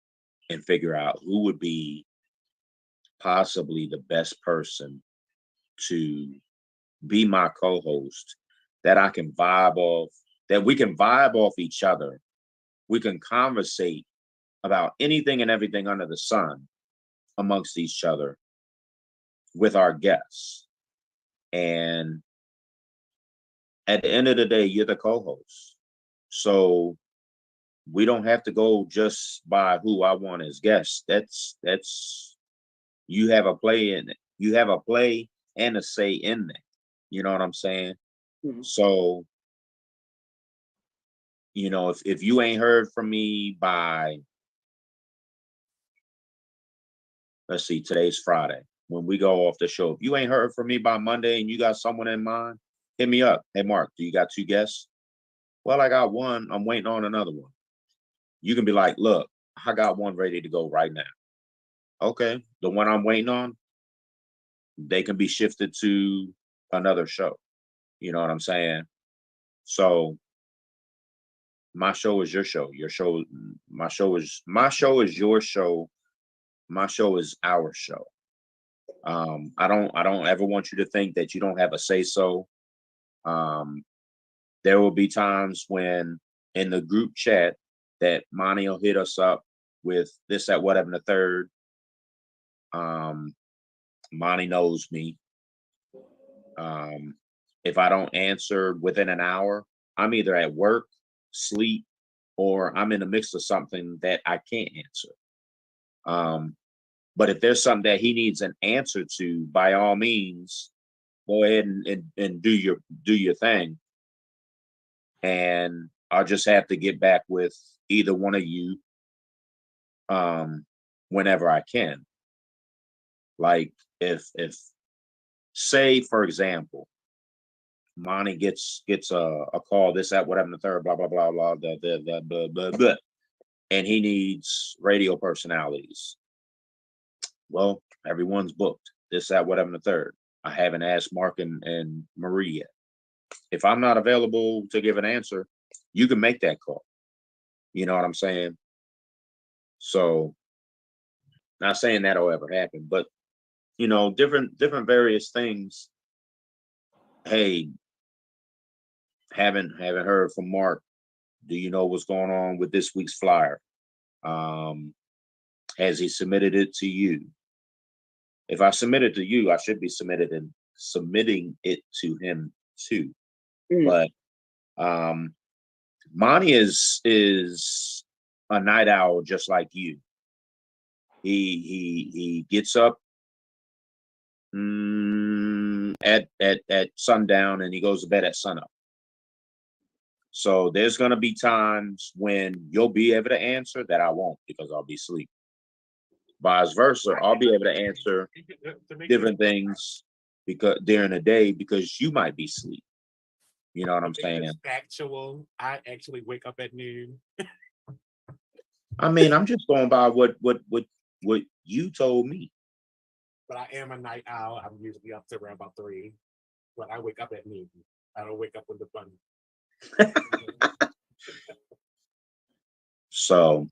and figure out who would be possibly the best person to be my co-host, that I can vibe off, that we can vibe off each other. We can conversate about anything and everything under the sun amongst each other with our guests. And at the end of the day, you're the co-host. So we don't have to go just by who I want as guests. That's you have a play in it. You have a play and a say in that. You know what I'm saying? So, you know, if you ain't heard from me by, let's see, today's Friday, when we go off the show, if you ain't heard from me by Monday and you got someone in mind, hit me up. Hey, Mark, do you got 2 guests? Well, I got one. I'm waiting on another one. You can be like, look, I got one ready to go right now. Okay, the one I'm waiting on, they can be shifted to another show. You know what I'm saying? So my show is your show. My show is your show. My show is our show. I don't ever want you to think that you don't have a say so. There will be times when in the group chat that Monty will hit us up with this, that, whatever, the third. Monty knows me. If I don't answer within an hour, I'm either at work, sleep, or I'm in the mix of something that I can't answer. But if there's something that he needs an answer to, by all means, go ahead and do your thing. And I'll just have to get back with either one of you whenever I can. Like if say, for example, Monty gets a call, this, that, whatever, the third, blah, blah, blah, blah, blah, blah, blah, and he needs radio personalities. Well, everyone's booked. This, that, whatever, the third. I haven't asked Mark and Marie yet. If I'm not available to give an answer, you can make that call. You know what I'm saying? So Not saying that'll ever happen, but you know, different various things. Hey, haven't heard from Mark. Do you know what's going on with this week's flyer? Has he submitted it to you? If I submit it to you, I should be submitting it to him too. But Monty is a night owl just like you. He gets up at sundown and he goes to bed at sunup. So there's gonna be times when you'll be able to answer that I won't because I'll be asleep. Vice versa, I'll be able to answer different things because during the day because you might be asleep. You know what I'm saying?
I actually wake up at noon.
I mean, I'm just going by what you told me.
But I am a night owl. I'm usually up to around about 3. But I wake up at noon. I don't wake up with the sun.
So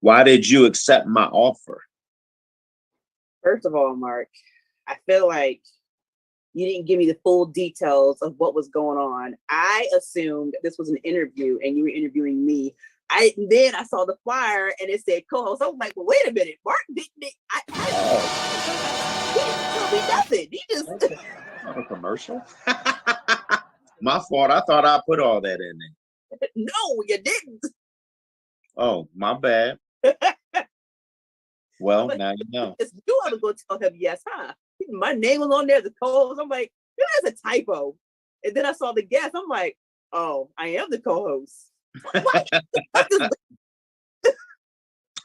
why did you accept my offer?
First of all, Mark, I feel like you didn't give me the full details of what was going on. I assumed this was an interview and you were interviewing me. Then I saw the flyer and it said co-host. I was like, well, wait a minute, Mark didn't. He didn't tell me nothing. He just
not a commercial. My fault. I thought I put all that in there.
No, you didn't.
Oh, my bad. Well, now you know.
You ought to go tell him yes, huh? My name was on there, the co-host. I'm like, that's a typo. And then I saw the guest. I'm like, oh, I am the co-host.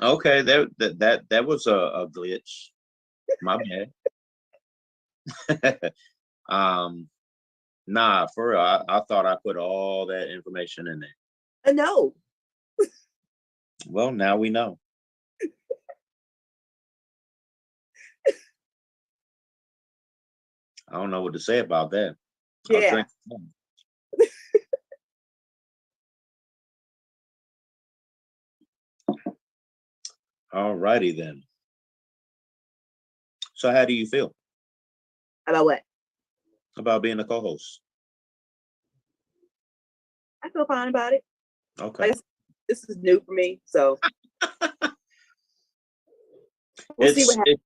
Okay, that was a glitch. My bad. Nah, for real. I thought I put all that information in there.
No.
Well, now we know. I don't know what to say about that.
Yeah.
All righty then. So how do you feel?
About what?
About being a co-host?
I feel fine about it.
Okay.
Like, this is new for me, so we'll see what happens.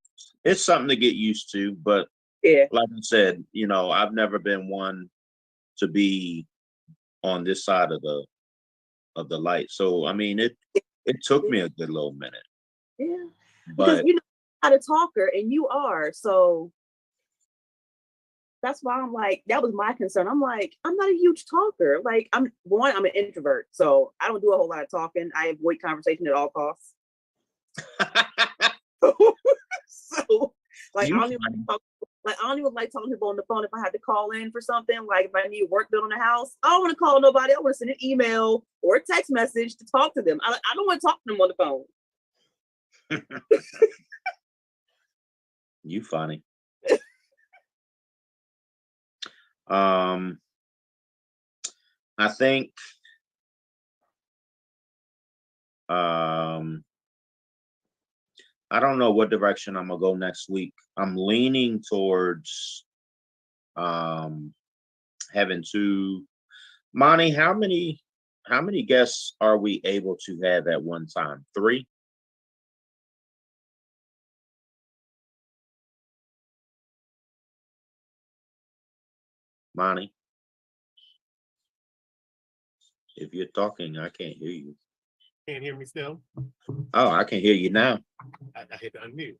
It's something to get used to, but
yeah,
like I said, you know, I've never been one to be on this side of the light. So I mean, it took me a good little minute.
Yeah,
but
because you know how to talker, and you are, so that's why I'm like, that was my concern. I'm like, I'm not a huge talker. Like, I'm an introvert, so I don't do a whole lot of talking. I avoid conversation at all costs. So, like, I don't even like talking to people on the phone if I had to call in for something. Like, if I need work done on the house, I don't want to call nobody. I want to send an email or a text message to talk to them. I don't want to talk to them on the phone.
You funny. I think I don't know what direction I'm gonna go next week. I'm leaning towards having two. Monty, how many guests are we able to have at one time? 3? Monty, if you're talking, I can't hear you.
Can't hear me still?
Oh, I can hear you now.
I hit the unmute.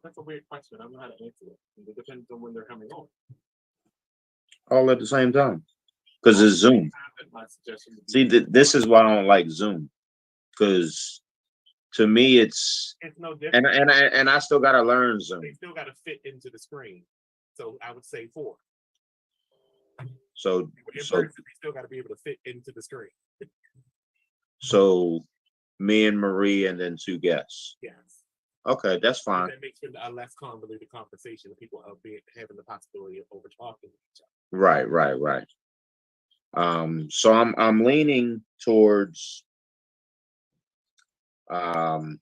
That's a weird question. I don't know how to answer it. It depends on when they're coming on.
All at the same time, because it's Zoom. See, this is why I don't like Zoom, because to me it's
no different.
And I still gotta learn Zoom.
They still gotta fit into the screen, so I would say 4.
So
they still gotta be able to fit into the screen.
So me and Marie, and then 2 guests.
Yes.
Okay, that's fine.
And that makes it a less convoluted conversation. People are having the possibility of over talking each other.
Right. So I'm leaning towards having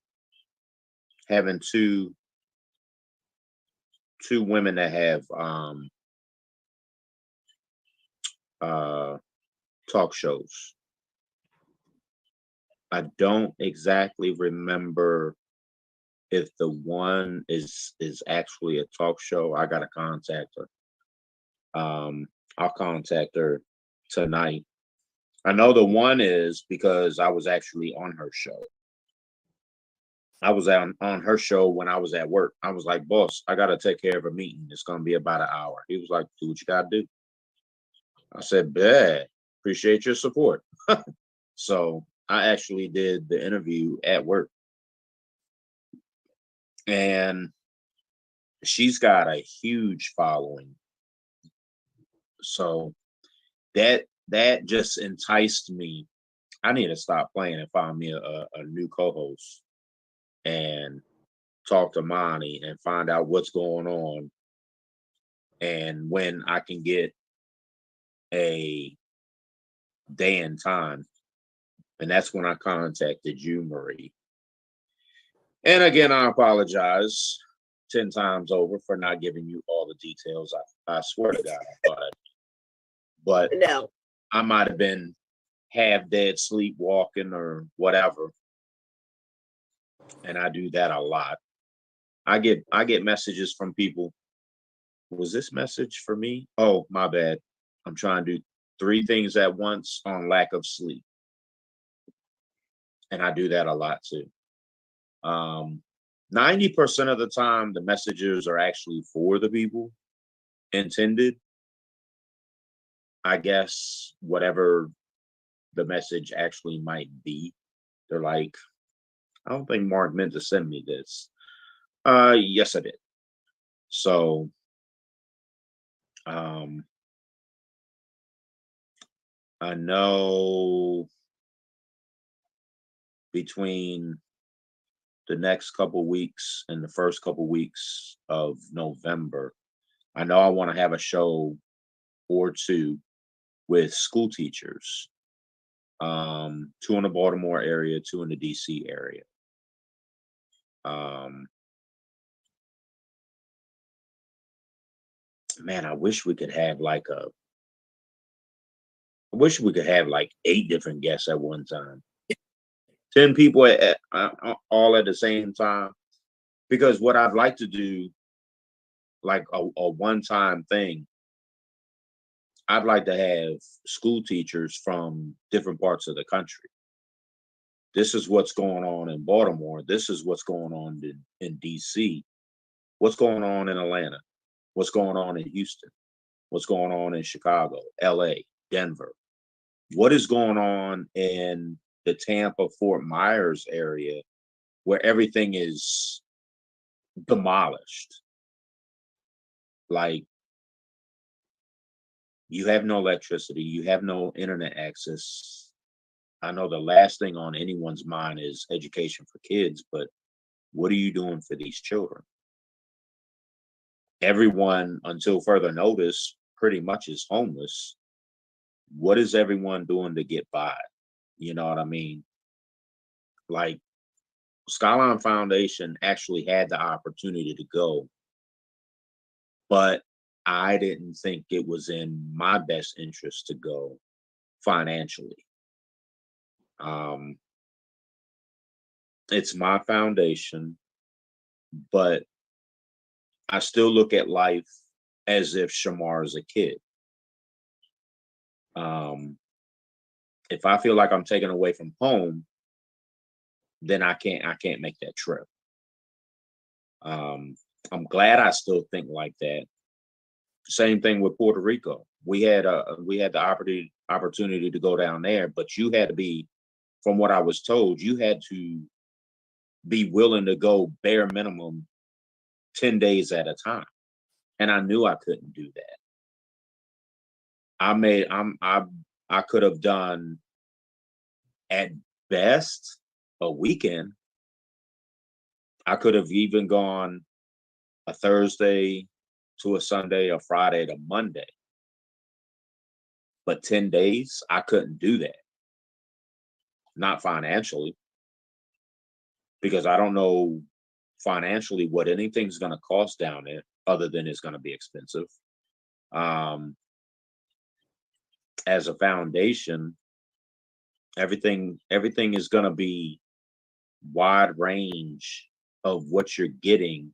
two women that have talk shows. I don't exactly remember if the one is actually a talk show. I gotta contact her. I'll contact her tonight. I know the one is because I was actually on her show. I was on her show when I was at work. I was like, boss, I gotta take care of a meeting. It's gonna be about an hour. He was like, do what you gotta do. I said, bad. Appreciate your support. So I actually did the interview at work. And she's got a huge following. So that just enticed me. I need to stop playing and find me a new co-host and talk to Monty and find out what's going on and when I can get a day and time. And that's when I contacted you, Marie. And again, I apologize 10 times over for not giving you all the details. I swear to God, but
No.
I might have been half dead sleepwalking or whatever. And I do that a lot. I get messages from people. Was this message for me? Oh, my bad. I'm trying to do 3 things at once on lack of sleep. And I do that a lot too. 90% of the time, the messages are actually for the people intended. I guess whatever the message actually might be. They're like, I don't think Mark meant to send me this. Yes, I did. So, I know between the next couple weeks and the first couple weeks of November, I know I want to have a show or 2 with school teachers. 2 in the Baltimore area, 2 in the DC area. Man, I wish we could have like 8 different guests at one time. 10 people all at the same time. Because what I'd like to do, like a one-time thing, I'd like to have school teachers from different parts of the country. This is what's going on in Baltimore. This is what's going on in DC. What's going on in Atlanta? What's going on in Houston? What's going on in Chicago, LA, Denver? What is going on in the Tampa, Fort Myers area where everything is demolished? Like, you have no electricity, you have no internet access. I know the last thing on anyone's mind is education for kids, but what are you doing for these children? Everyone, until further notice, pretty much is homeless. What is everyone doing to get by? You know what I mean? Like, Skylyne Foundation actually had the opportunity to go, but I didn't think it was in my best interest to go financially. It's my foundation, but I still look at life as if Shamar is a kid. If I feel like I'm taken away from home, then I can't make that trip. I'm glad I still think like that. Same thing with Puerto Rico. We had the opportunity to go down there, but you had to be, from what I was told, you had to be willing to go bare minimum 10 days at a time. And I knew I couldn't do that. I could have done at best a weekend. I could have even gone a Thursday to a Sunday, a Friday to Monday. But 10 days, I couldn't do that. Not financially, because I don't know financially what anything's going to cost down there other than it's going to be expensive. As a foundation, everything is going to be wide range of what you're getting.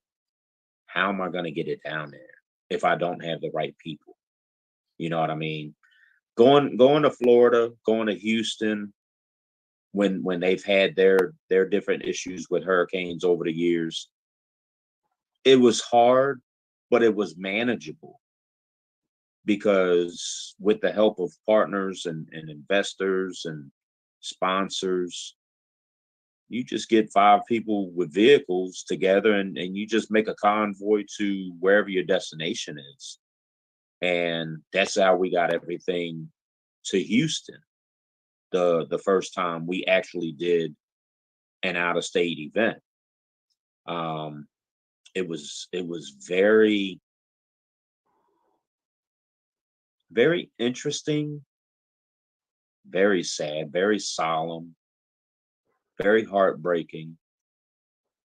How am I going to get it down there if I don't have the right people? You know what I mean? Going to Florida, going to Houston, when they've had their different issues with hurricanes over the years, it was hard, but it was manageable, because with the help of partners and investors and sponsors, you just get 5 people with vehicles together and you just make a convoy to wherever your destination is. And that's how we got everything to Houston. The first time we actually did an out-of-state event. It was very, very interesting, very sad, very solemn, very heartbreaking,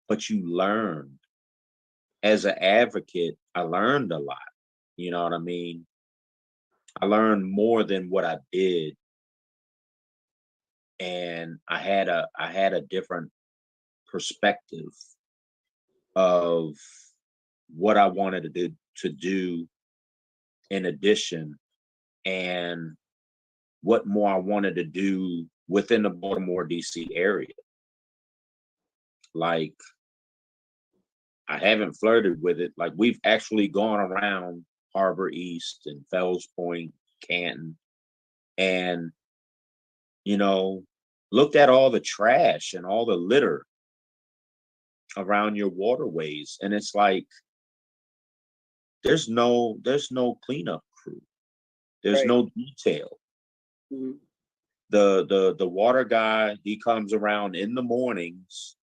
but you learned. As an advocate, I learned a lot. You know what I mean? I learned more than what I did. And I had a different perspective of what I wanted to do in addition, and what more I wanted to do within the Baltimore, DC area. Like, I haven't flirted with it. Like, we've actually gone around Harbor East and Fells Point, Canton, and, looked at all the trash and all the litter around your waterways. And it's like, there's no cleanup crew. There's
Right.
no detail.
Mhm.
The water guy, he comes around in the mornings.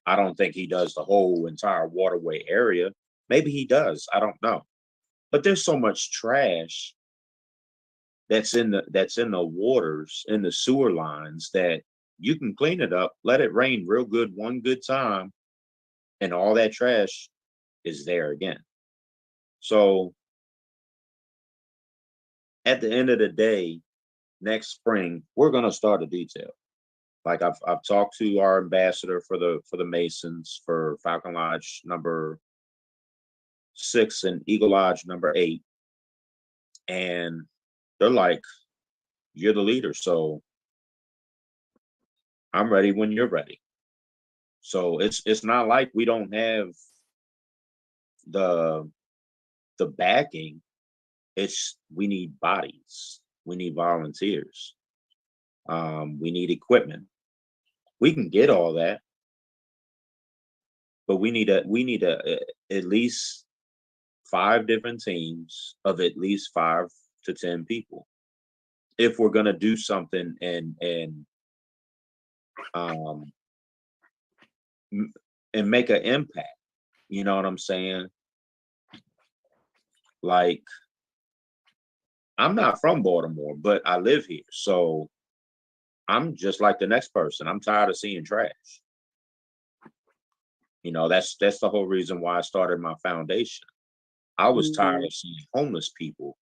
I don't think he does the whole entire waterway area. Maybe he does. I don't know. But there's so much trash that's in the waters, in the sewer lines, that you can clean it up, let it rain real good one good time, and all that trash is there again. So at the end of the day, next spring, we're gonna start a detail. Like, I've talked to our ambassador for the Masons, for Falcon Lodge number 6 and Eagle Lodge number 8, and they're like, "You're the leader, so I'm ready when you're ready." So it's not like we don't have the backing. It's, we need bodies, we need volunteers, we need equipment. We can get all that, but we need at least 5 different teams of at least 5 to 10 people if we're gonna do something and make an impact. You know what I'm saying? Like, I'm not from Baltimore, but I live here, so I'm just like the next person. I'm tired of seeing trash. That's the whole reason why I started my foundation. I was tired of seeing homeless people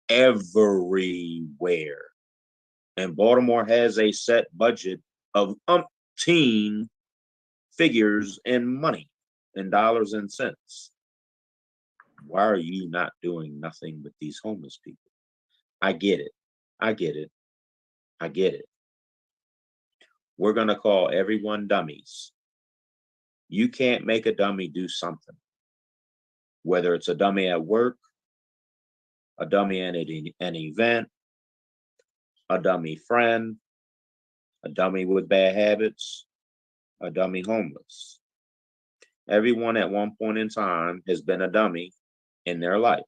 everywhere. And Baltimore has a set budget of umpteen figures in money, in dollars and cents. Why are you not doing nothing with these homeless people? I get it. I get it. I get it. We're going to call everyone dummies. You can't make a dummy do something. Whether it's a dummy at work, a dummy at an event, a dummy friend, a dummy with bad habits, a dummy homeless. Everyone at one point in time has been a dummy in their life.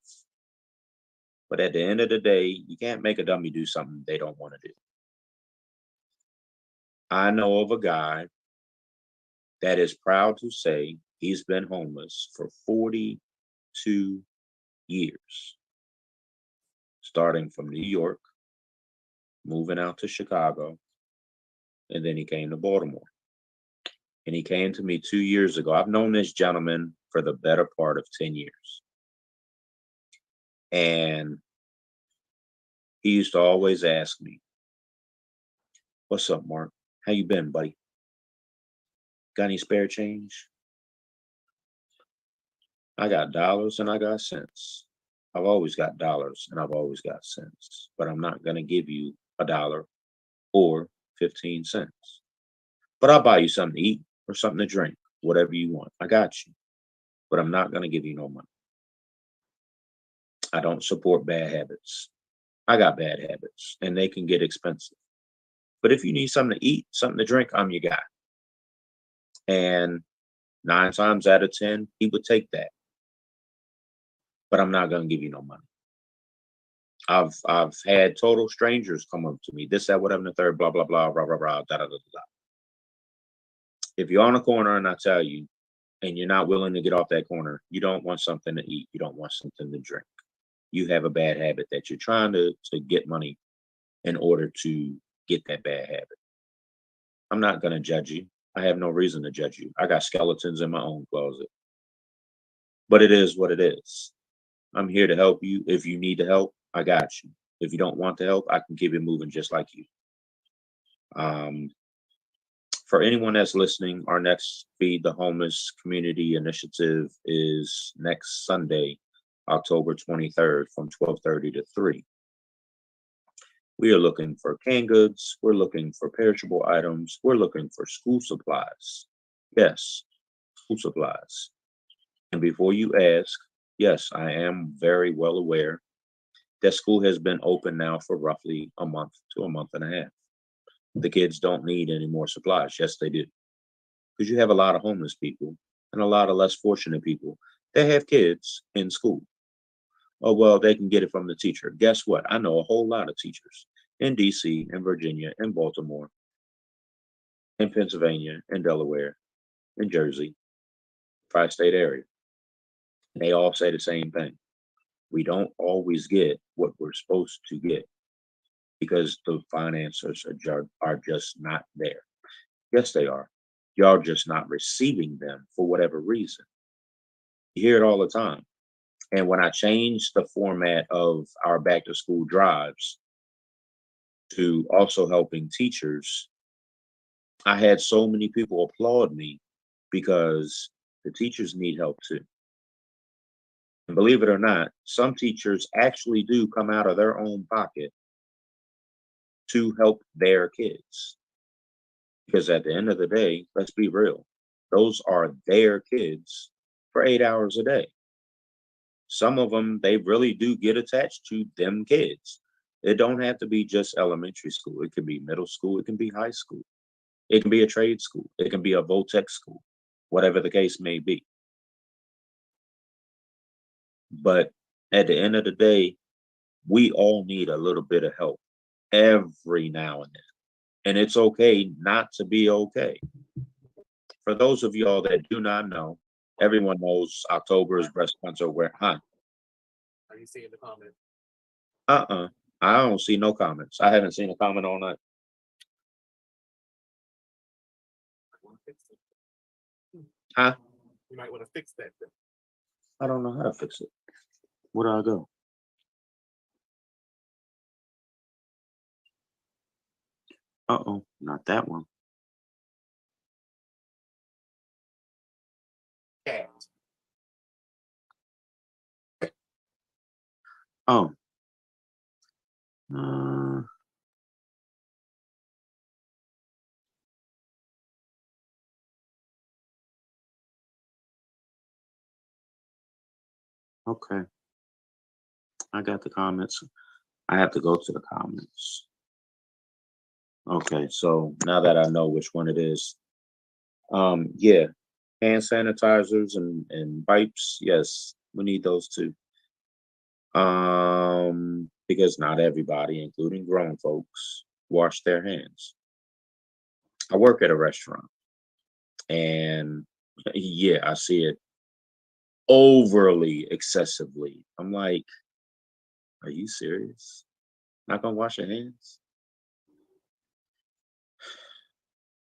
But at the end of the day, you can't make a dummy do something they don't want to do. I know of a guy that is proud to say he's been homeless for 42 years, starting from New York, moving out to Chicago, and then he came to Baltimore. And he came to me 2 years ago. I've known this gentleman for the better part of 10 years. And he used to always ask me, "What's up, Mark? How you been, buddy? Got any spare change?" I got dollars and I got cents. I've always got dollars and I've always got cents, but I'm not going to give you $1 or 15 cents. But I'll buy you something to eat or something to drink, whatever you want. I got you, but I'm not going to give you no money. I don't support bad habits. I got bad habits and they can get expensive. But if you need something to eat, something to drink, I'm your guy. And 9 times out of 10, he would take that. But I'm not going to give you no money. I've had total strangers come up to me, this, that, whatever, the third, blah, blah, blah, blah, blah, blah, da, da, da, da. If you're on a corner and I tell you, and you're not willing to get off that corner, you don't want something to eat, you don't want something to drink. You have a bad habit that you're trying to get money in order to get that bad habit. I'm not going to judge you. I have no reason to judge you. I got skeletons in my own closet. But it is what it is. I'm here to help you. If you need the help, I got you. If you don't want the help, I can keep it moving just like you. For anyone that's listening, our next Feed the Homeless Community Initiative is next Sunday, October 23rd from 12:30 to 3. We are looking for canned goods. We're looking for perishable items. We're looking for school supplies. Yes, school supplies. And before you ask, yes, I am very well aware that school has been open now for roughly a month to a month and a half. The kids don't need any more supplies. Yes, they do. Because you have a lot of homeless people and a lot of less fortunate people that have kids in school. Oh, well, they can get it from the teacher. Guess what? I know a whole lot of teachers in DC, in Virginia, in Baltimore, in Pennsylvania, in Delaware, in Jersey, tri-state area. And they all say the same thing. We don't always get what we're supposed to get because the finances are just not there. Yes, they are. Y'all just not receiving them for whatever reason. You hear it all the time. And when I changed the format of our back to school drives to also helping teachers, I had so many people applaud me because the teachers need help too. And believe it or not, some teachers actually do come out of their own pocket to help their kids. Because at the end of the day, let's be real, those are their kids for 8 hours a day. Some of them, they really do get attached to them kids. It don't have to be just elementary school. It can be middle school. It can be high school. It can be a trade school. It can be a Voltech school, whatever the case may be. But at the end of the day, we all need a little bit of help every now and then. And it's okay not to be okay. For those of y'all that do not know, everyone knows October is breast cancer awareness. Huh?
Are you seeing the comment?
I don't see no comments. I haven't seen a comment all night. Huh?
You might want to fix that then.
I don't know how to fix it. Where do I go? Not that one.
Cat.
Oh. Okay. I got the comments. I have to go to the comments. Okay, so now that I know which one it is, yeah, hand sanitizers and wipes. Yes, we need those too. Because not everybody, including grown folks, wash their hands. I work at a restaurant, and yeah, I see it overly excessively. I'm like, are you serious? Not gonna wash your hands?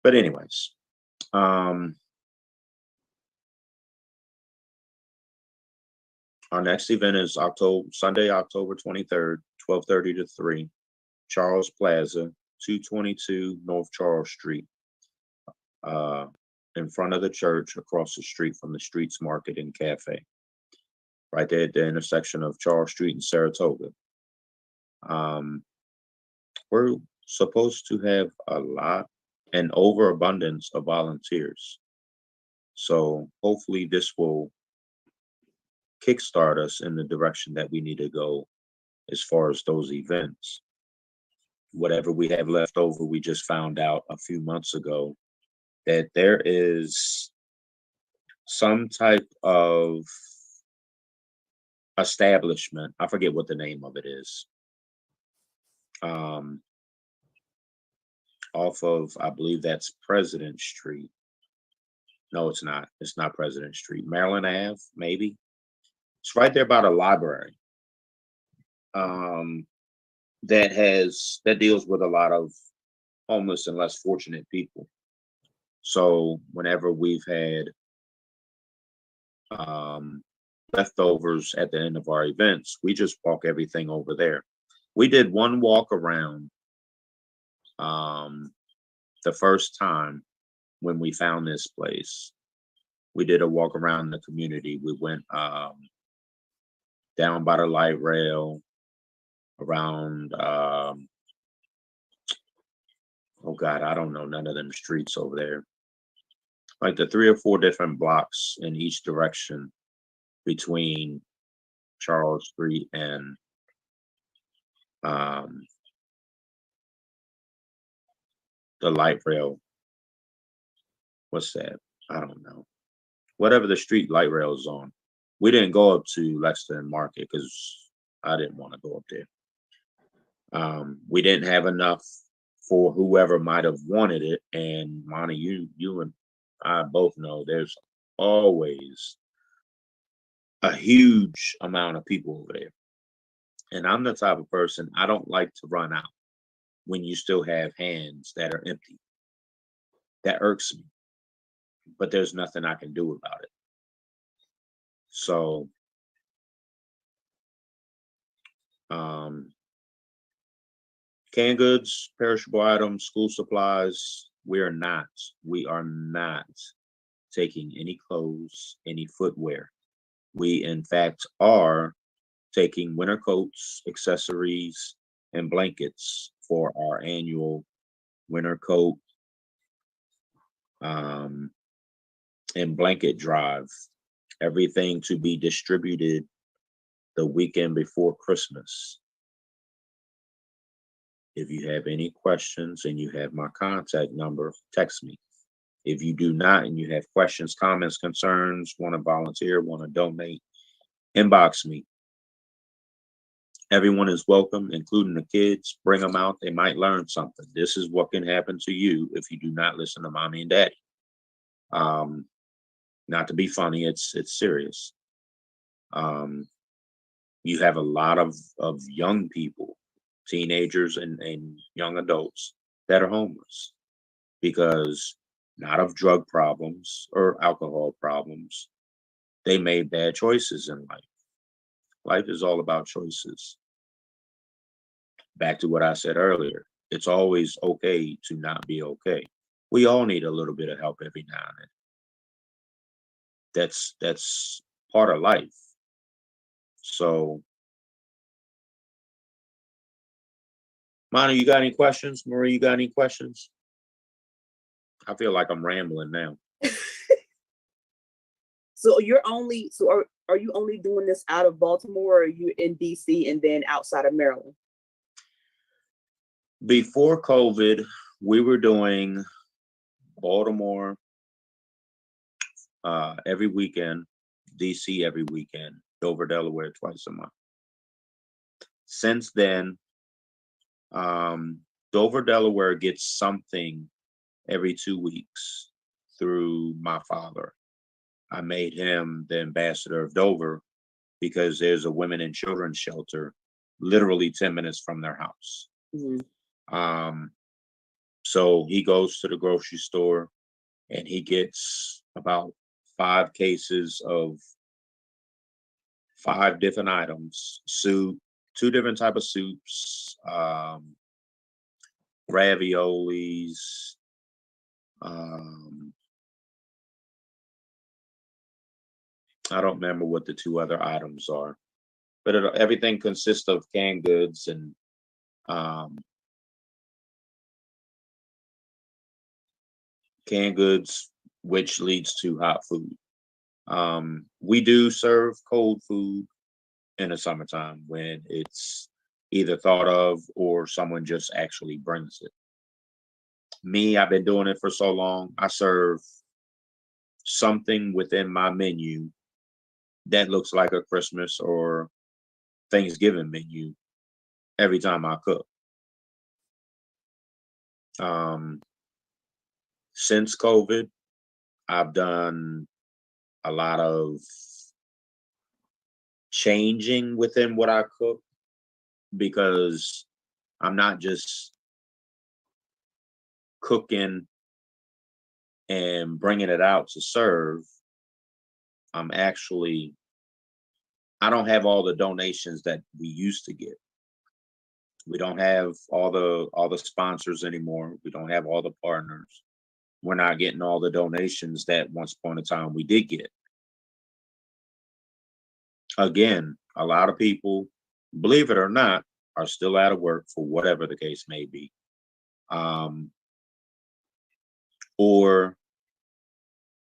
But anyways, our next event is Sunday, October 23rd, 12:30 to 3, Charles Plaza, 222 North Charles Street, in front of the church, across the street from the Streets Market and Cafe, right there at the intersection of Charles Street and Saratoga. We're supposed to have an overabundance of volunteers. So hopefully this will kickstart us in the direction that we need to go as far as those events. Whatever we have left over, we just found out a few months ago that there is some type of establishment. I forget what the name of it is. Off of, I believe that's President Street. No, it's not. It's not President Street. Maryland Ave, maybe. It's right there by the library. That deals with a lot of homeless and less fortunate people. So whenever we've had leftovers at the end of our events, we just walk everything over there. We did one walk around the first time when we found this place. We did a walk around the community. We went down by the light rail, around oh God, I don't know none of them streets over there. Like the 3 or 4 different blocks in each direction between Charles Street and the light rail. What's that? I don't know. Whatever the street light rail is on. We didn't go up to Lexington Market because I didn't want to go up there. We didn't have enough for whoever might have wanted it. And Monty, you and I both know there's always a huge amount of people over there. And I'm the type of person, I don't like to run out when you still have hands that are empty. That irks me, but there's nothing I can do about it. So, canned goods, perishable items, school supplies, we are not taking any clothes, any footwear. We, in fact, are taking winter coats, accessories, and blankets for our annual winter coat and blanket drive. Everything to be distributed the weekend before Christmas. If you have any questions and you have my contact number, text me. If you do not and you have questions, comments, concerns, want to volunteer, want to donate, inbox me. Everyone is welcome, including the kids. Bring them out. They might learn something. This is what can happen to you if you do not listen to mommy and daddy. Not to be funny, it's serious. You have a lot of young people, teenagers and young adults that are homeless because not of drug problems or alcohol problems. They made bad choices in life. Life is all about choices. Back to what I said earlier, it's always okay to not be okay. We all need a little bit of help every now and then. That's part of life. So, Monty, you got any questions? Marie, you got any questions? I feel like I'm rambling now.
So are you only doing this out of Baltimore, or are you in DC and then outside of Maryland?
Before COVID, we were doing Baltimore every weekend, DC every weekend, Dover, Delaware twice a month. Since then, Dover, Delaware gets something every 2 weeks through my father. I made him the ambassador of Dover because there's a women and children's shelter literally 10 minutes from their house.
Mm-hmm.
So he goes to the grocery store and he gets about 5 cases of 5 different items, soup, 2 different type of soups, raviolis, I don't remember what the 2 other items are, but everything consists of canned goods and canned goods, which leads to hot food. We do serve cold food in the summertime when it's either thought of or someone just actually brings it. Me, I've been doing it for so long. I serve something within my menu that looks like a Christmas or Thanksgiving menu every time I cook. Since COVID, I've done a lot of changing within what I cook because I'm not just cooking and bringing it out to serve. I don't have all the donations that we used to get. We don't have all the sponsors anymore. We don't have all the partners. We're not getting all the donations that once upon a time we did get. Again, a lot of people, believe it or not, are still out of work for whatever the case may be. Or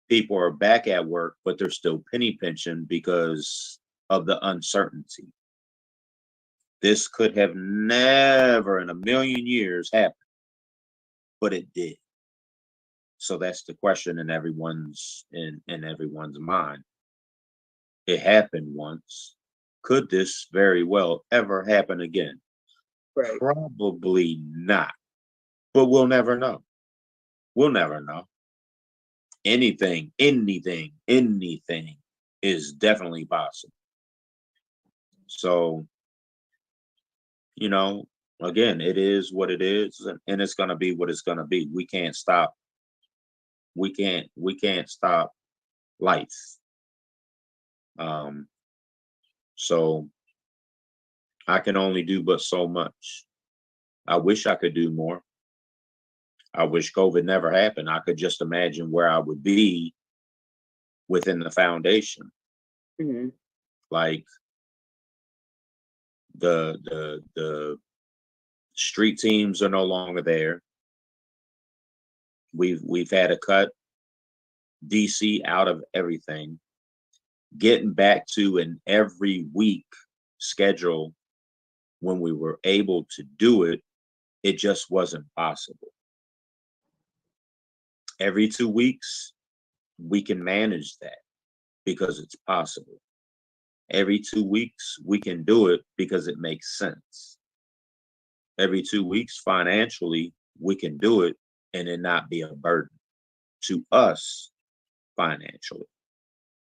people are back at work, but they're still penny pinching because of the uncertainty. This could have never in a million years happened, but it did. So that's the question in everyone's mind. It happened once. Could this very well ever happen again?
Right.
Probably not. But we'll never know. We'll never know. Anything is definitely possible. So, again, it is what it is, and it's gonna be what it's gonna be. We can't stop. We can't stop life. So I can only do but so much. I wish I could do more. I wish COVID never happened. I could just imagine where I would be within the foundation.
Mm-hmm.
Like the street teams are no longer there. We've had to cut DC out of everything. Getting back to an every week schedule when we were able to do it, it just wasn't possible. Every 2 weeks, we can manage that because it's possible. Every 2 weeks, we can do it because it makes sense. Every 2 weeks, financially, we can do it and it not be a burden to us financially.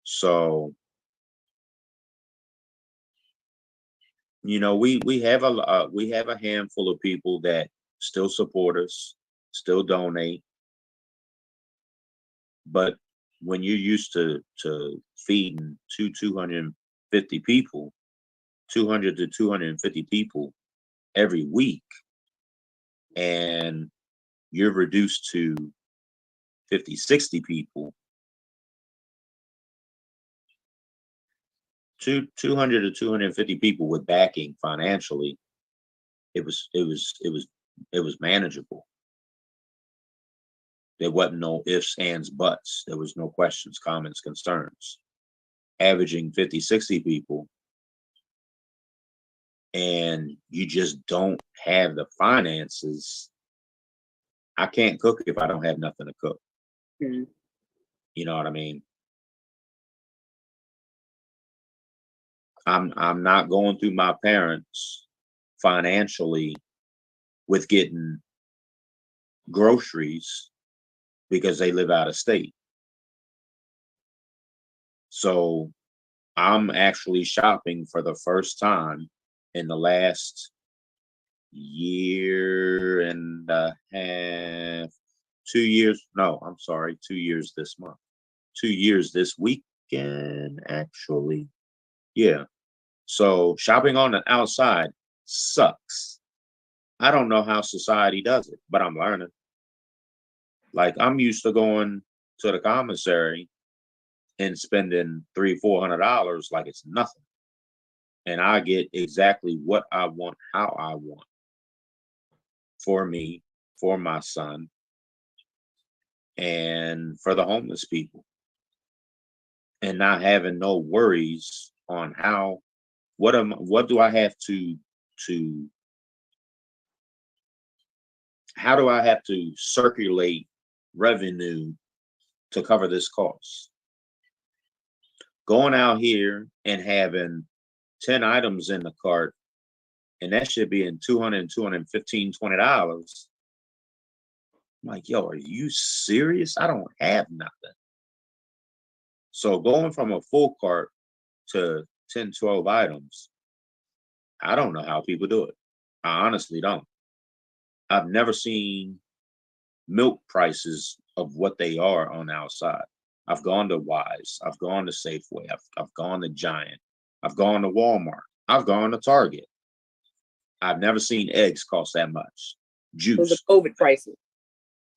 So, we have a handful of people that still support us, still donate. But when you're used to feeding 250 people, 200 to 250 people every week, and you're reduced to 50, 60 people, 200 to 250 people with backing financially, it was manageable. There wasn't no ifs, ands, buts. There was no questions, comments, concerns. Averaging 50, 60 people, and you just don't have the finances. I can't cook if I don't have nothing to cook.
Mm-hmm.
You know what I mean? I'm not going through my parents financially with getting groceries because they live out of state. So I'm actually shopping for the first time in the last year and a half, 2 years. No, I'm sorry, 2 years this month. 2 years this weekend, actually. Yeah. So shopping on the outside sucks. I don't know how society does it, but I'm learning. Like, I'm used to going to the commissary and spending $300-400 like it's nothing. And I get exactly what I want, how I want, for me, for my son, and for the homeless people. And not having no worries on what do I have to how do I have to circulate revenue to cover this cost? Going out here and having 10 items in the cart, and that should be in $200, $215, $20. I'm like, yo, are you serious? I don't have nothing. So going from a full cart to 10, 12 items, I don't know how people do it. I honestly don't. I've never seen milk prices of what they are on the outside. I've gone to Wise. I've gone to Safeway. I've gone to Giant. I've gone to Walmart. I've gone to Target. I've never seen eggs cost that much. Juice.
Those are COVID prices.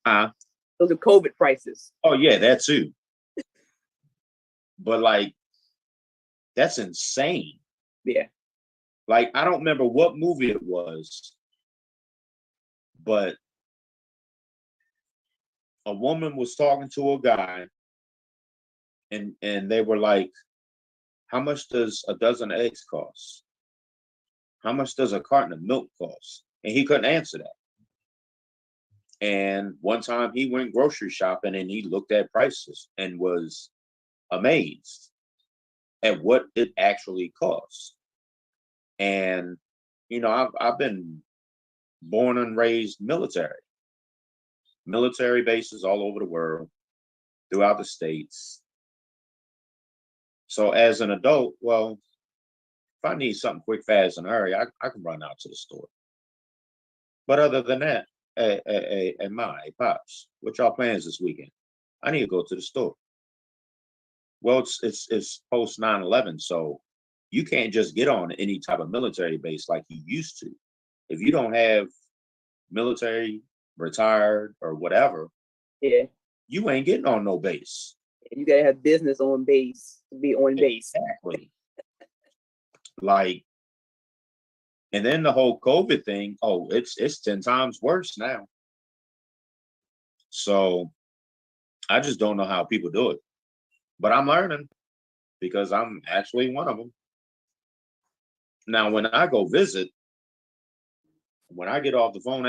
Those are COVID prices.
Oh yeah, that too. But like, that's insane.
Yeah.
Like, I don't remember what movie it was, but a woman was talking to a guy, and they were like, how much does a dozen eggs cost? How much does a carton of milk cost? And he couldn't answer that. And one time he went grocery shopping and he looked at prices and was amazed at what it actually costs. And, you know, I've been born and raised military bases all over the world, throughout the states. So as an adult, well, if I need something quick, fast, and hurry, I can run out to the store. But other than that, hey, Pops, what y'all plans this weekend? I need to go to the store. Well, it's post 9/11, so you can't just get on any type of military base like you used to. If you don't have military, retired, or whatever,
yeah,
you ain't getting on no base.
You gotta have business on base to be on base.
Exactly. Like, and then the whole COVID thing, oh, it's 10 times worse now. So I just don't know how people do it. But I'm learning, because I'm actually one of them. Now, when I go visit, when I get off the phone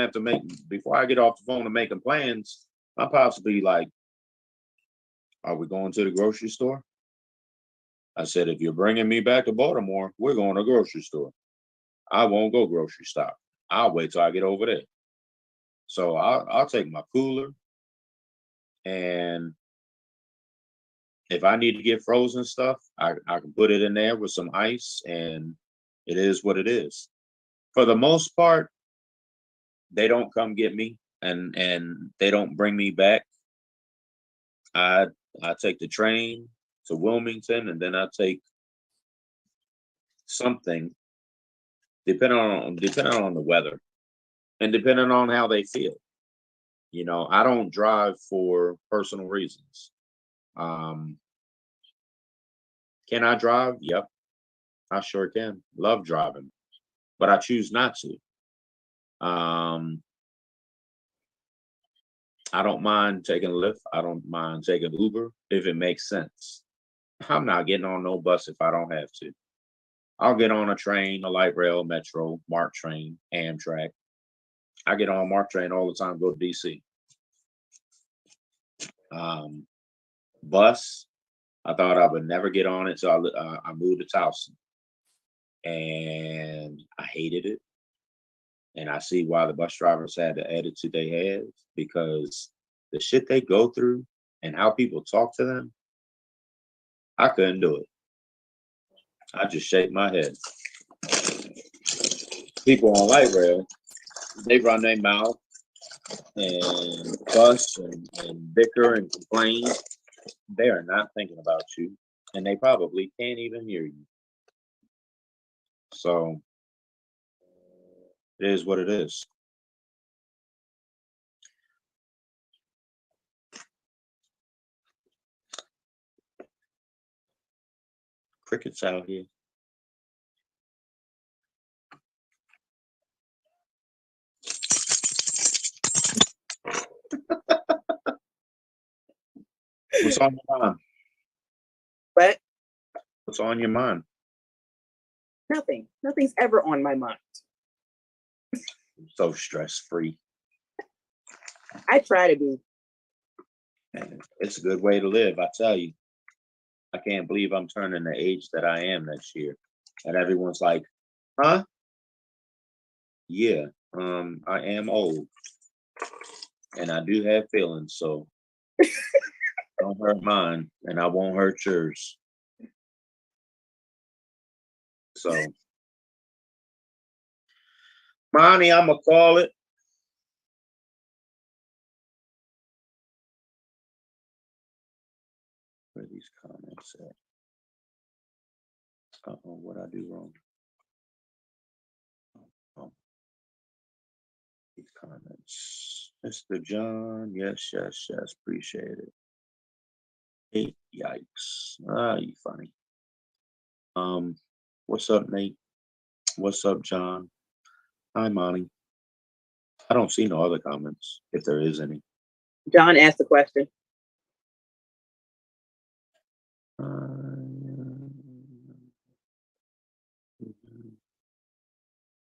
before I get off the phone to making plans, I'll possibly like, are we going to the grocery store? I said, if you're bringing me back to Baltimore, we're going to the grocery store. I won't go grocery shop. I'll wait till I get over there. So I'll take my cooler, and if I need to get frozen stuff, I can put it in there with some ice, and it is what it is. For the most part, they don't come get me, and they don't bring me back. I take the train to Wilmington, and then I take something, depending on the weather and depending on how they feel. You know, I don't drive for personal reasons. Can I drive? Yep, I sure can. Love driving, but I choose not to. I don't mind taking Lyft. I don't mind taking Uber if it makes sense. I'm not getting on no bus if I don't have to. I'll get on a train, a light rail, metro, MARC train, Amtrak. I get on MARC train all the time, go to DC. Bus, I thought I would never get on it, so I moved to Towson. And I hated it. And I see why the bus drivers had the attitude they had, because the shit they go through and how people talk to them, I couldn't do it. I just shake my head. People on light rail, they run their mouth and fuss and bicker and complain. They are not thinking about you, and they probably can't even hear you. So it is what it is. Crickets out here. What's on your mind?
But
What's on your mind?
nothing. Nothing's ever on my mind.
So stress-free.
I try to be.
And it's a good way to live, I tell you. I can't believe I'm turning the age that I am next year. And everyone's like, huh? Yeah, I am old. And I do have feelings, so don't hurt mine, and I won't hurt yours. So, Monty, I'm gonna call it. Where are these comments at? Uh-oh, what I do wrong? Oh, these comments. Mr. John, yes, appreciate it. Hey, yikes. Ah, you funny. What's up, Nate? What's up, John? Hi, Monty. I don't see no other comments, if there is any.
John asked the question.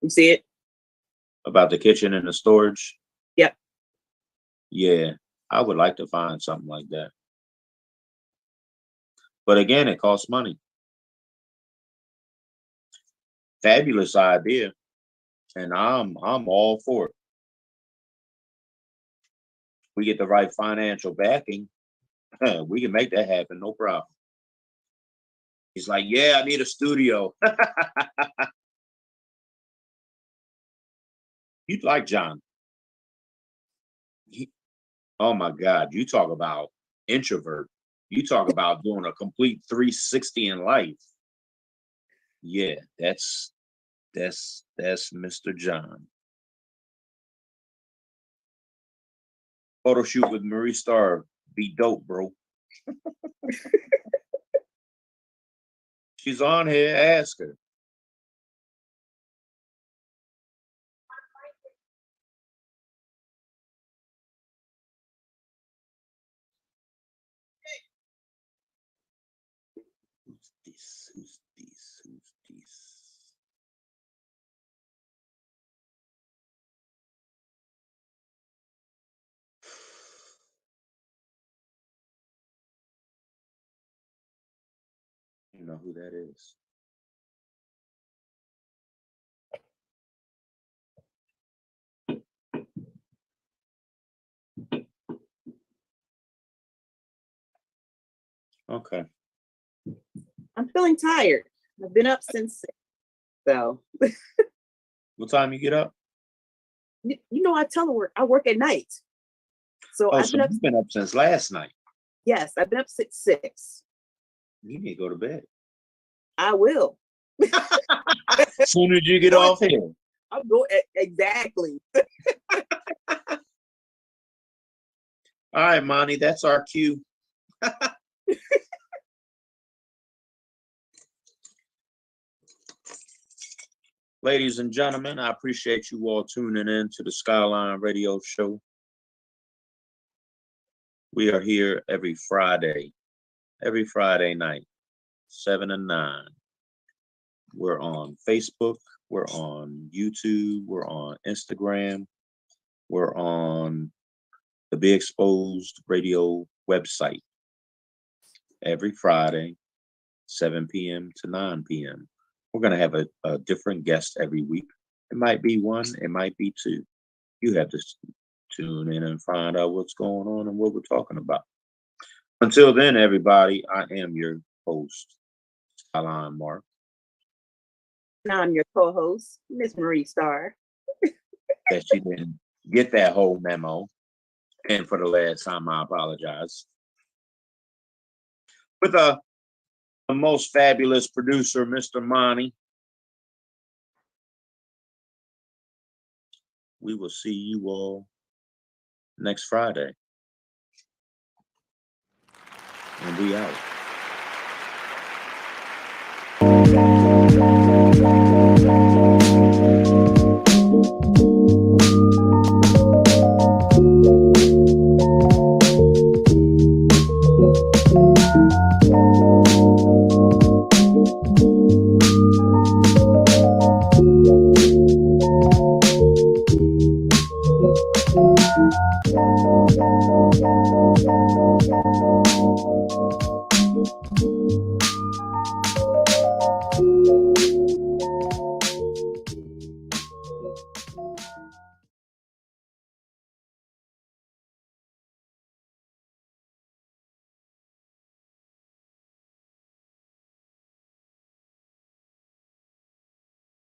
You see it?
About the kitchen and the storage?
Yep.
Yeah, I would like to find something like that. But again, it costs money. Fabulous idea. And I'm all for it. We get the right financial backing, we can make that happen, no problem. He's like, yeah, I need a studio. You'd like John. Oh my God, you talk about introvert. You talk about doing a complete 360 in life. Yeah, that's Mr. John. Photo shoot with Marie Starr. Be dope, bro. She's on here. Ask her. Who's this? Who's this? Who's this? You know who that is. Okay.
I'm feeling tired. I've been up since 6. So
What time you get up?
you know, I telework. I work at night. So
Oh,
I've
so
been up.
you've been up since last night.
Yes, I've been up since 6.
You need to go to bed.
I will.
As soon as you get off here.
I'll go exactly.
All right, Monty, that's our cue. Ladies and gentlemen, I appreciate you all tuning in to the Skylyne Radio Show. We are here every Friday night, 7 and 9. We're on Facebook, we're on YouTube, we're on Instagram, we're on the Be Exposed Radio website every Friday, 7 p.m. to 9 p.m. We're going to have a different guest every week. It might be one, it might be two. You have to tune in and find out what's going on and what we're talking about. Until then, everybody, I am your host, Skylyne Mark.
And I'm your co-host, Miss Marie Starr.
that she didn't get that whole memo. And for the last time, I apologize. With the most fabulous producer, Mr. Monty. We will see you all next Friday. And we out.